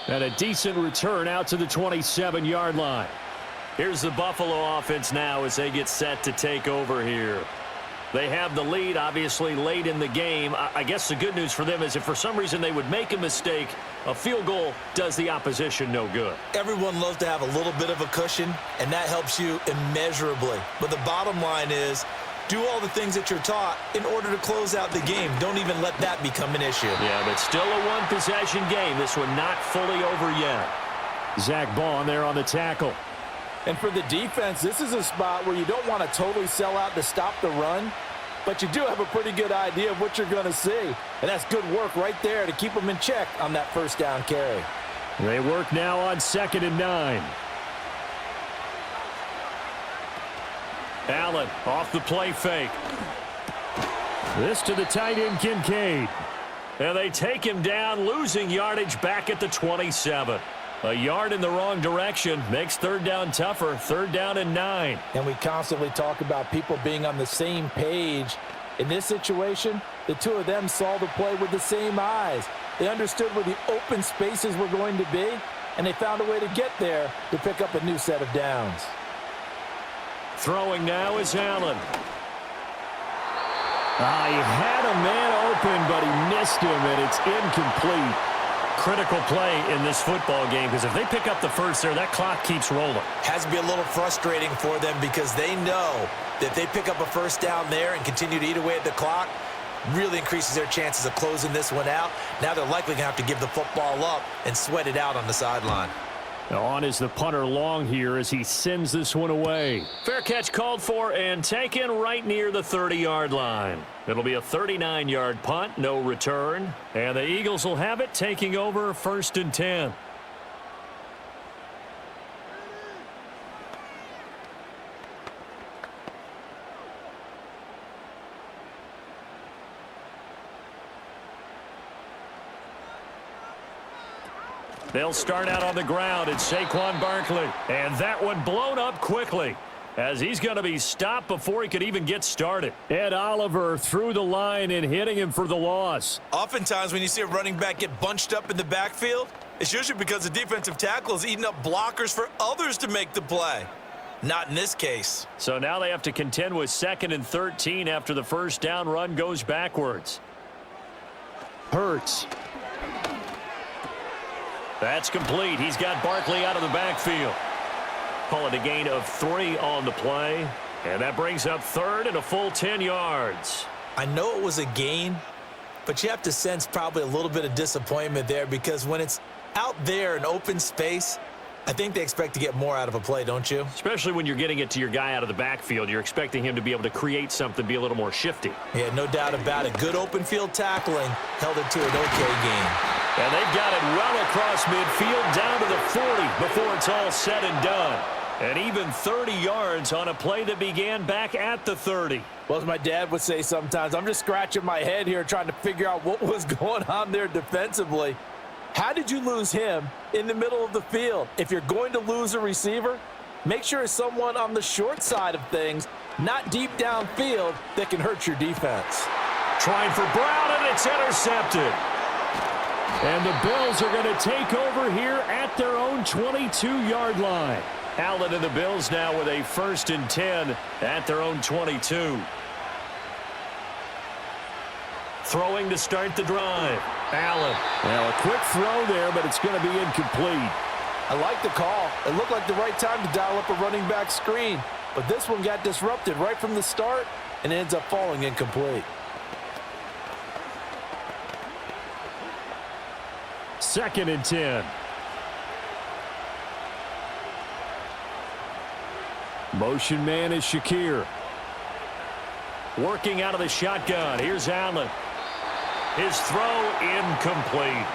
And a decent return out to the 27-yard line. Here's the Buffalo offense now as they get set to take over here. They have the lead, obviously, late in the game. I guess the good news for them is if for some reason they would make a mistake, a field goal does the opposition no good. Everyone loves to have a little bit of a cushion, and that helps you immeasurably. But the bottom line is, do all the things that you're taught in order to close out the game. Don't even let that become an issue. Yeah, but still a one-possession game. This one not fully over yet. Zach Bond there on the tackle. And for the defense, this is a spot where you don't want to totally sell out to stop the run, but you do have a pretty good idea of what you're going to see. And that's good work right there to keep them in check on that 1st down carry. They work now on 2nd and 9. Allen off the play fake. This to the tight end, Kincaid. And they take him down, losing yardage back at the 27. A yard in the wrong direction makes 3rd down tougher. 3rd down and 9. And we constantly talk about people being on the same page. In this situation, the two of them saw the play with the same eyes. They understood where the open spaces were going to be, and they found a way to get there to pick up a new set of downs. Throwing now is Allen. He had a man open, but he missed him, and it's incomplete. Critical play in this football game, because if they pick up the first there, that clock keeps rolling. Has to be a little frustrating for them because they know that if they pick up a 1st down there and continue to eat away at the clock, really increases their chances of closing this one out. Now they're likely going to have to give the football up and sweat it out on the sideline. On is the punter Long here as he sends this one away. Fair catch called for and taken right near the 30-yard line. It'll be a 39-yard punt, no return. And the Eagles will have it, taking over 1st and 10. They'll start out on the ground. It's Saquon Barkley. And that one blown up quickly as he's going to be stopped before he could even get started. Ed Oliver through the line and hitting him for the loss. Oftentimes when you see a running back get bunched up in the backfield, it's usually because the defensive tackle is eating up blockers for others to make the play. Not in this case. So now they have to contend with 2nd and 13 after the first down run goes backwards. Hurts. That's complete. He's got Barkley out of the backfield. Call it a gain of 3 on the play. And that brings up 3rd and a full 10 yards. I know it was a gain, but you have to sense probably a little bit of disappointment there because when it's out there in open space, I think they expect to get more out of a play, don't you? Especially when you're getting it to your guy out of the backfield. You're expecting him to be able to create something, be a little more shifty. Yeah, no doubt about it. Good open field tackling held it to an okay game. And they've got it well across midfield down to the 40 before it's all said and done. And even 30 yards on a play that began back at the 30. Well, as my dad would say sometimes, I'm just scratching my head here trying to figure out what was going on there defensively. How did you lose him in the middle of the field? If you're going to lose a receiver, make sure it's someone on the short side of things, not deep downfield, that can hurt your defense. Trying for Brown, and it's intercepted. And the Bills are going to take over here at their own 22-yard line. Allen and the Bills now with a 1st and 10 at their own 22. Throwing to start the drive. Allen. Well, a quick throw there, but it's going to be incomplete. I like the call. It looked like the right time to dial up a running back screen, but this one got disrupted right from the start and it ends up falling incomplete. 2nd and 10. Motion man is Shakir. Working out of the shotgun. Here's Allen. His throw incomplete.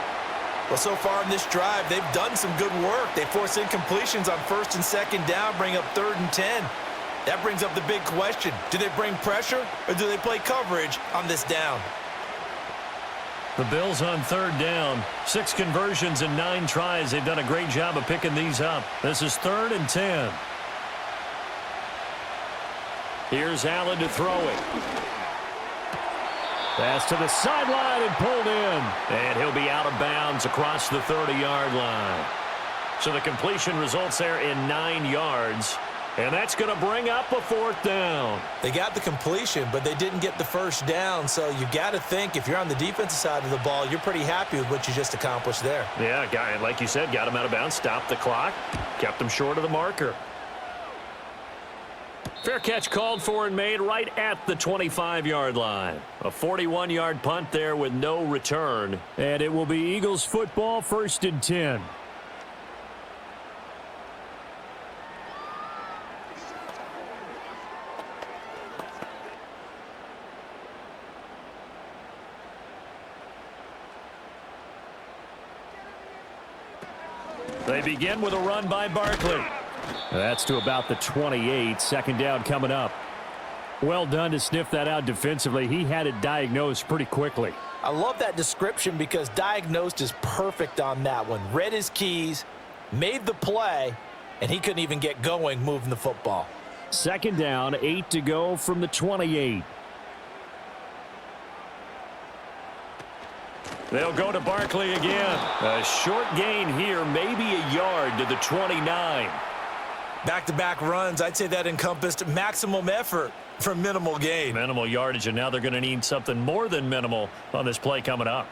Well, so far in this drive, they've done some good work. They force incompletions on 1st and 2nd down, bring up 3rd and 10. That brings up the big question. Do they bring pressure or do they play coverage on this down? The Bills on 3rd down. 6 conversions and 9 tries. They've done a great job of picking these up. This is 3rd and 10. Here's Allen to throw it. Pass to the sideline and pulled in. And he'll be out of bounds across the 30-yard line. So the completion results there in 9 yards. And that's going to bring up a 4th down. They got the completion, but they didn't get the 1st down. So you got to think if you're on the defensive side of the ball, you're pretty happy with what you just accomplished there. Yeah, guy, like you said, got him out of bounds, stopped the clock, kept him short of the marker. Fair catch called for and made right at the 25-yard line. A 41-yard punt there with no return. And it will be Eagles football, 1st and 10. They begin with a run by Barkley. That's to about the 28. 2nd down coming up. Well done to sniff that out defensively. He had it diagnosed pretty quickly. I love that description because diagnosed is perfect on that one. Read his keys, made the play, and he couldn't even get going moving the football. 2nd down, 8 to go from the 28. They'll go to Barkley again. A short gain here, maybe a yard to the 29. Back-to-back runs, I'd say that encompassed maximum effort for minimal gain. Minimal yardage, and now they're going to need something more than minimal on this play coming up.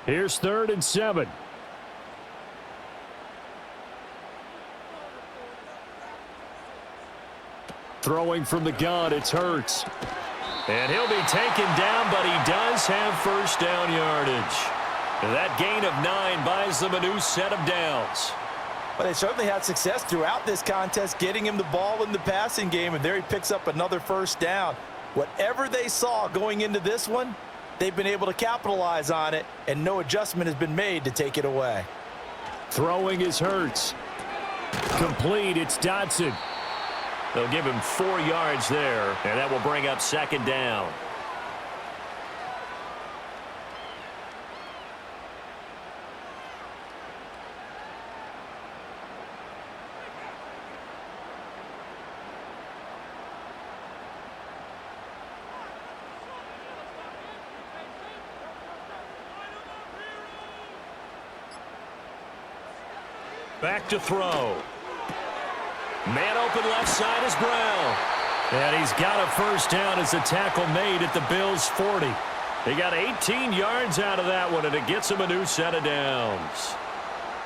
Here's 3rd and 7. Throwing from the gun, it's Hurts. And he'll be taken down, but he does have 1st down yardage. That gain of 9 buys them a new set of downs. But they certainly had success throughout this contest, getting him the ball in the passing game, and there he picks up another 1st down. Whatever they saw going into this one, they've been able to capitalize on it, and no adjustment has been made to take it away. Throwing is Hurts. Complete, it's Dotson. They'll give him 4 yards there, and that will bring up 2nd down. Back to throw. Man open left side is Brown. And he's got a first down as the tackle made at the Bills' 40. He got 18 yards out of that one, and it gets him a new set of downs.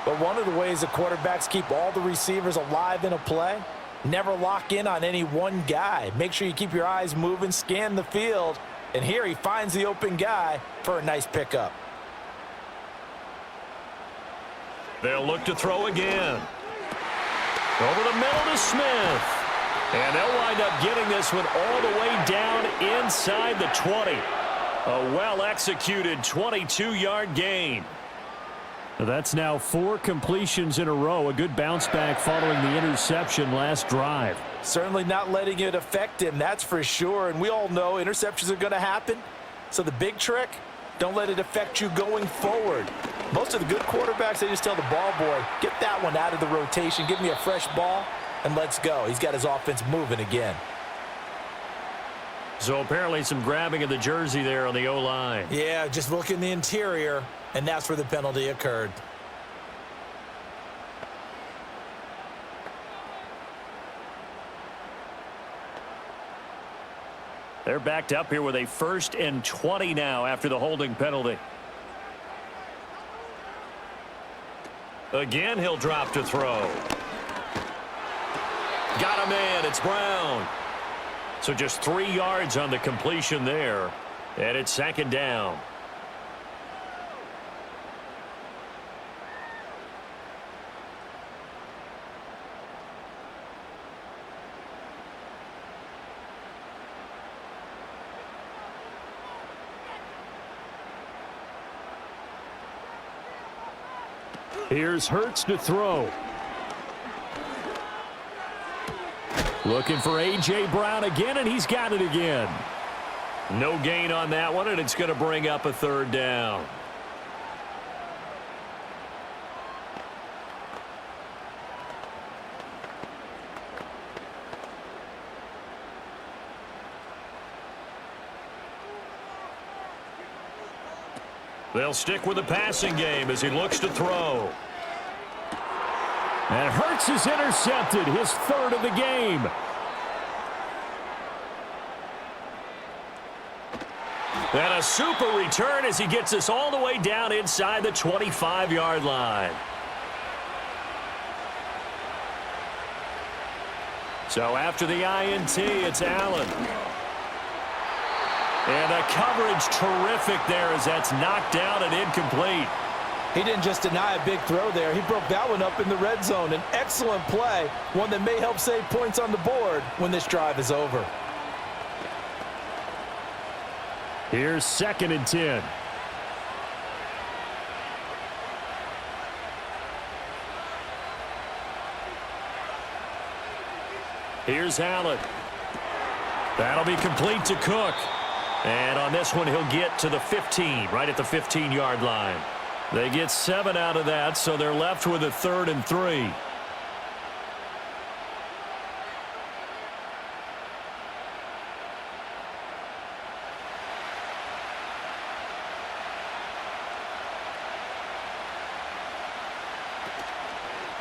But one of the ways the quarterbacks keep all the receivers alive in a play, never lock in on any one guy. Make sure you keep your eyes moving, scan the field, and here he finds the open guy for a nice pickup. They'll look to throw again. Over the middle to Smith. And they'll wind up getting this one all the way down inside the 20. A well-executed 22-yard gain. That's now 4 completions in a row. A good bounce back following the interception last drive. Certainly not letting it affect him, that's for sure. And we all know interceptions are going to happen. So the big trick, don't let it affect you going forward. Most of the good quarterbacks, they just tell the ball boy, get that one out of the rotation, give me a fresh ball, and let's go. He's got his offense moving again. So apparently some grabbing of the jersey there on the O-line. Yeah, just look in the interior, and that's where the penalty occurred. They're backed up here with a 1st and 20 now after the holding penalty. Again, he'll drop to throw. Got a man. It's Brown. So just 3 yards on the completion there. And it's 2nd down. Here's Hurts to throw. Looking for A.J. Brown again, and he's got it again. No gain on that one, and it's going to bring up a 3rd down. They'll stick with the passing game as he looks to throw. And Hurts is intercepted, his 3rd of the game. And a super return as he gets us all the way down inside the 25-yard line. So after the INT, it's Allen. And the coverage terrific there as that's knocked down and incomplete. He didn't just deny a big throw there. He broke that one up in the red zone. An excellent play, one that may help save points on the board when this drive is over. Here's 2nd and 10. Here's Allen. That'll be complete to Cook. And on this one, he'll get to the 15, right at the 15-yard line. They get 7 out of that, so they're left with a 3rd and 3.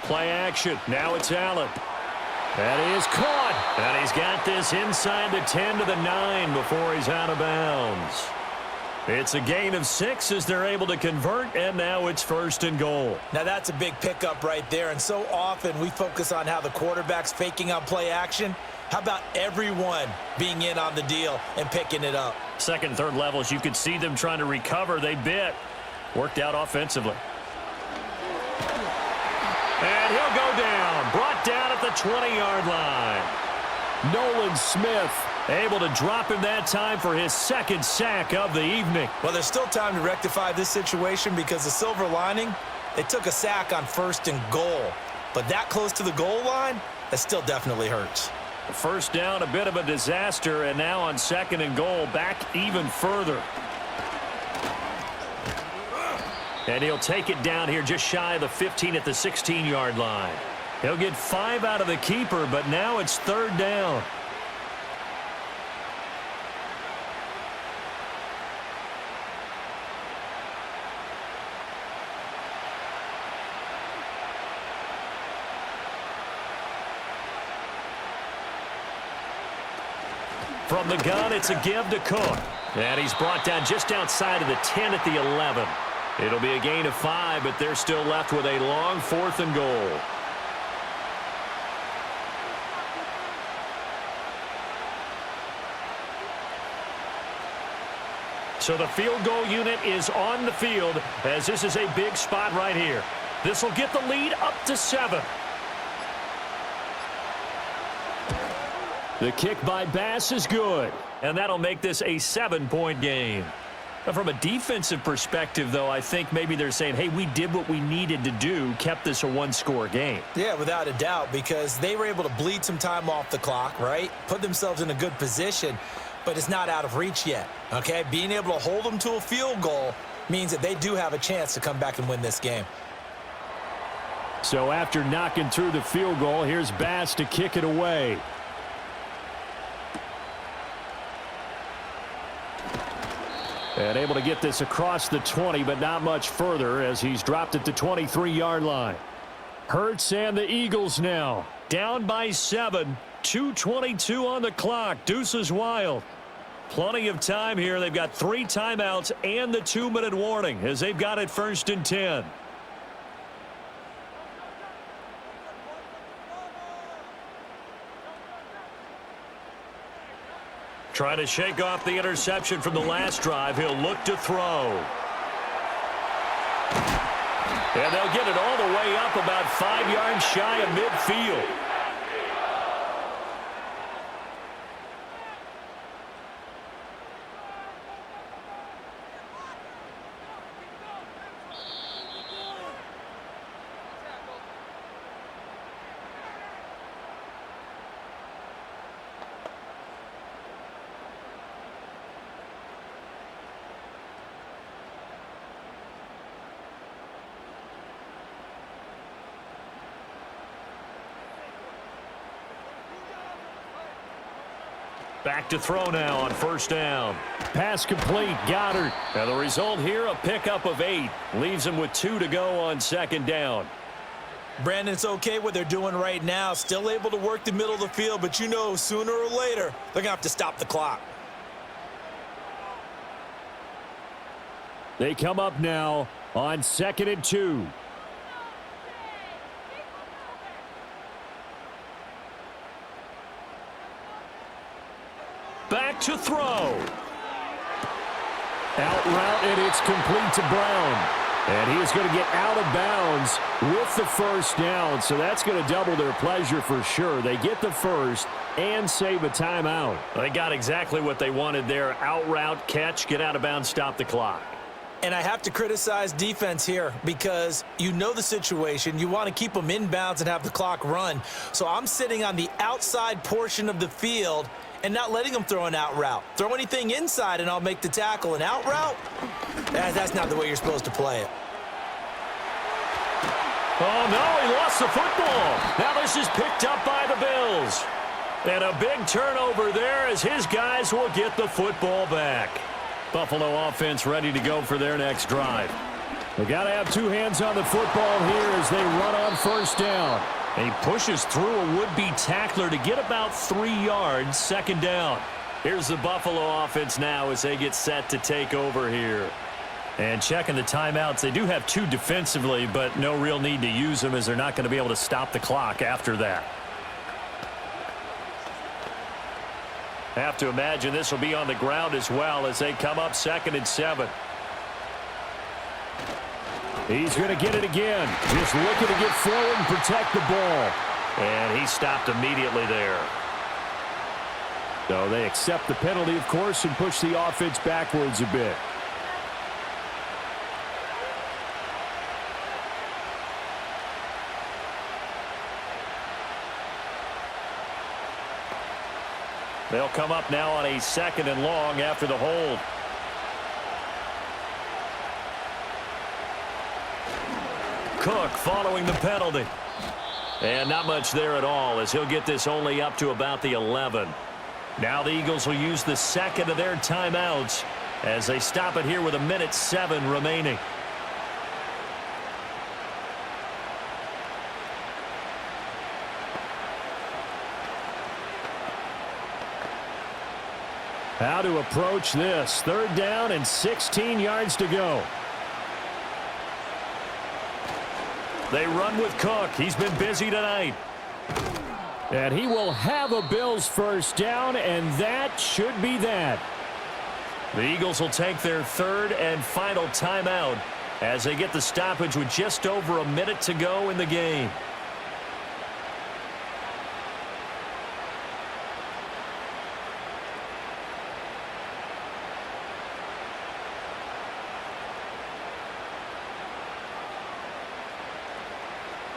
Play action. Now it's Allen. And he is caught. And he's got this inside the 10 to the 9 before he's out of bounds. It's a gain of 6 as they're able to convert, and now it's 1st and goal. Now that's a big pickup right there, and so often we focus on how the quarterback's faking on play action. How about everyone being in on the deal and picking it up? 2nd and 3rd levels, you could see them trying to recover. They bit. Worked out offensively. And he'll go down. Brought down at the 20-yard line. Nolan Smith able to drop him that time for his 2nd sack of the evening. Well, there's still time to rectify this situation because the silver lining, they took a sack on 1st and goal. But that close to the goal line, that still definitely hurts. 1st down, a bit of a disaster, and now on 2nd and goal, back even further. And he'll take it down here just shy of the 15 at the 16-yard line. He'll get 5 out of the keeper, but now it's 3rd down. From the gun, it's a give to Cook. And he's brought down just outside of the 10 at the 11. It'll be a gain of 5, but they're still left with a long 4th and goal. So the field goal unit is on the field as this is a big spot right here. This will get the lead up to 7. The kick by Bass is good, and that'll make this a 7-point game. Now, from a defensive perspective, though, I think maybe they're saying, hey, we did what we needed to do, kept this a 1-score game. Yeah, without a doubt, because they were able to bleed some time off the clock, right? Put themselves in a good position, but it's not out of reach yet, okay? Being able to hold them to a field goal means that they do have a chance to come back and win this game. So after knocking through the field goal, here's Bass to kick it away. And able to get this across the 20, but not much further as he's dropped it to 23-yard line. Hurts and the Eagles now down by 7. 2:22 on the clock. Deuces wild. Plenty of time here. They've got 3 timeouts and the 2-minute warning as they've got it 1st and 10. Trying to shake off the interception from the last drive. He'll look to throw. And they'll get it all the way up about 5 yards shy of midfield. Back to throw now on 1st down. Pass complete. Goddard. And the result here, a pickup of 8. Leaves him with 2 to go on 2nd down. Brandon, it's okay what they're doing right now. Still able to work the middle of the field, but you know sooner or later they're going to have to stop the clock. They come up now on 2nd and 2. Back to throw. Out route, and it's complete to Brown. And he is going to get out of bounds with the 1st down. So that's going to double their pleasure for sure. They get the 1st and save a timeout. They got exactly what they wanted there. Out route, catch, get out of bounds, stop the clock. And I have to criticize defense here because you know the situation. You want to keep them inbounds and have the clock run. So I'm sitting on the outside portion of the field and not letting them throw an out route. Throw anything inside and I'll make the tackle. An out route? That's not the way you're supposed to play it. Oh, no, he lost the football. Now this is picked up by the Bills. And a big turnover there as his guys will get the football back. Buffalo offense ready to go for their next drive. They got to have 2 hands on the football here as they run on 1st down. And he pushes through a would-be tackler to get about 3 yards, 2nd down. Here's the Buffalo offense now as they get set to take over here. And checking the timeouts, they do have 2 defensively, but no real need to use them as they're not going to be able to stop the clock after that. Have to imagine this will be on the ground as well as they come up 2nd and 7. He's going to get it again. Just looking to get forward and protect the ball. And he stopped immediately there. So they accept the penalty, of course, and push the offense backwards a bit. They'll come up now on a 2nd and long after the hold. Cook following the penalty. And not much there at all as he'll get this only up to about the 11. Now the Eagles will use the 2nd of their timeouts as they stop it here with 1:07 remaining. How to approach this. 3rd down and 16 yards to go. They run with Cook. He's been busy tonight. And he will have a Bills 1st down, and that should be that. The Eagles will take their 3rd and final timeout as they get the stoppage with just over a minute to go in the game.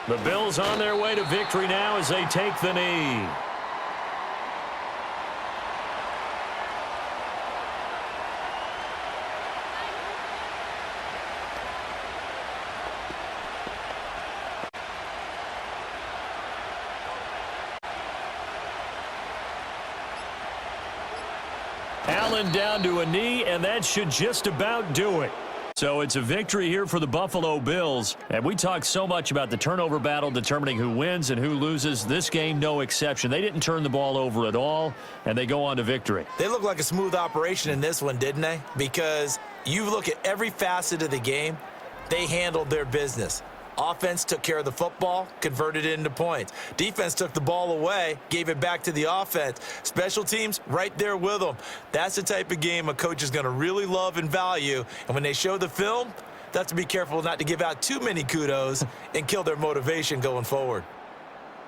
The Bills on their way to victory now as they take the knee. Allen down to a knee, and that should just about do it. So it's a victory here for the Buffalo Bills. And we talk so much about the turnover battle determining who wins and who loses. This game, no exception. They didn't turn the ball over at all, and they go on to victory. They look like a smooth operation in this one, didn't they? Because you look at every facet of the game, they handled their business. Offense took care of the football, converted it into points. Defense took the ball away, gave it back to the offense. Special teams, right there with them. That's the type of game a coach is going to really love and value. And when they show the film, they have to be careful not to give out too many kudos and kill their motivation going forward.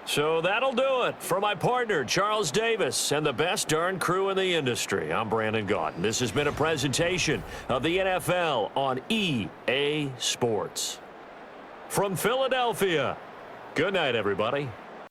So that'll do it. For my partner, Charles Davis, and the best darn crew in the industry, I'm Brandon Gaudin. This has been a presentation of the NFL on EA Sports. From Philadelphia, good night, everybody.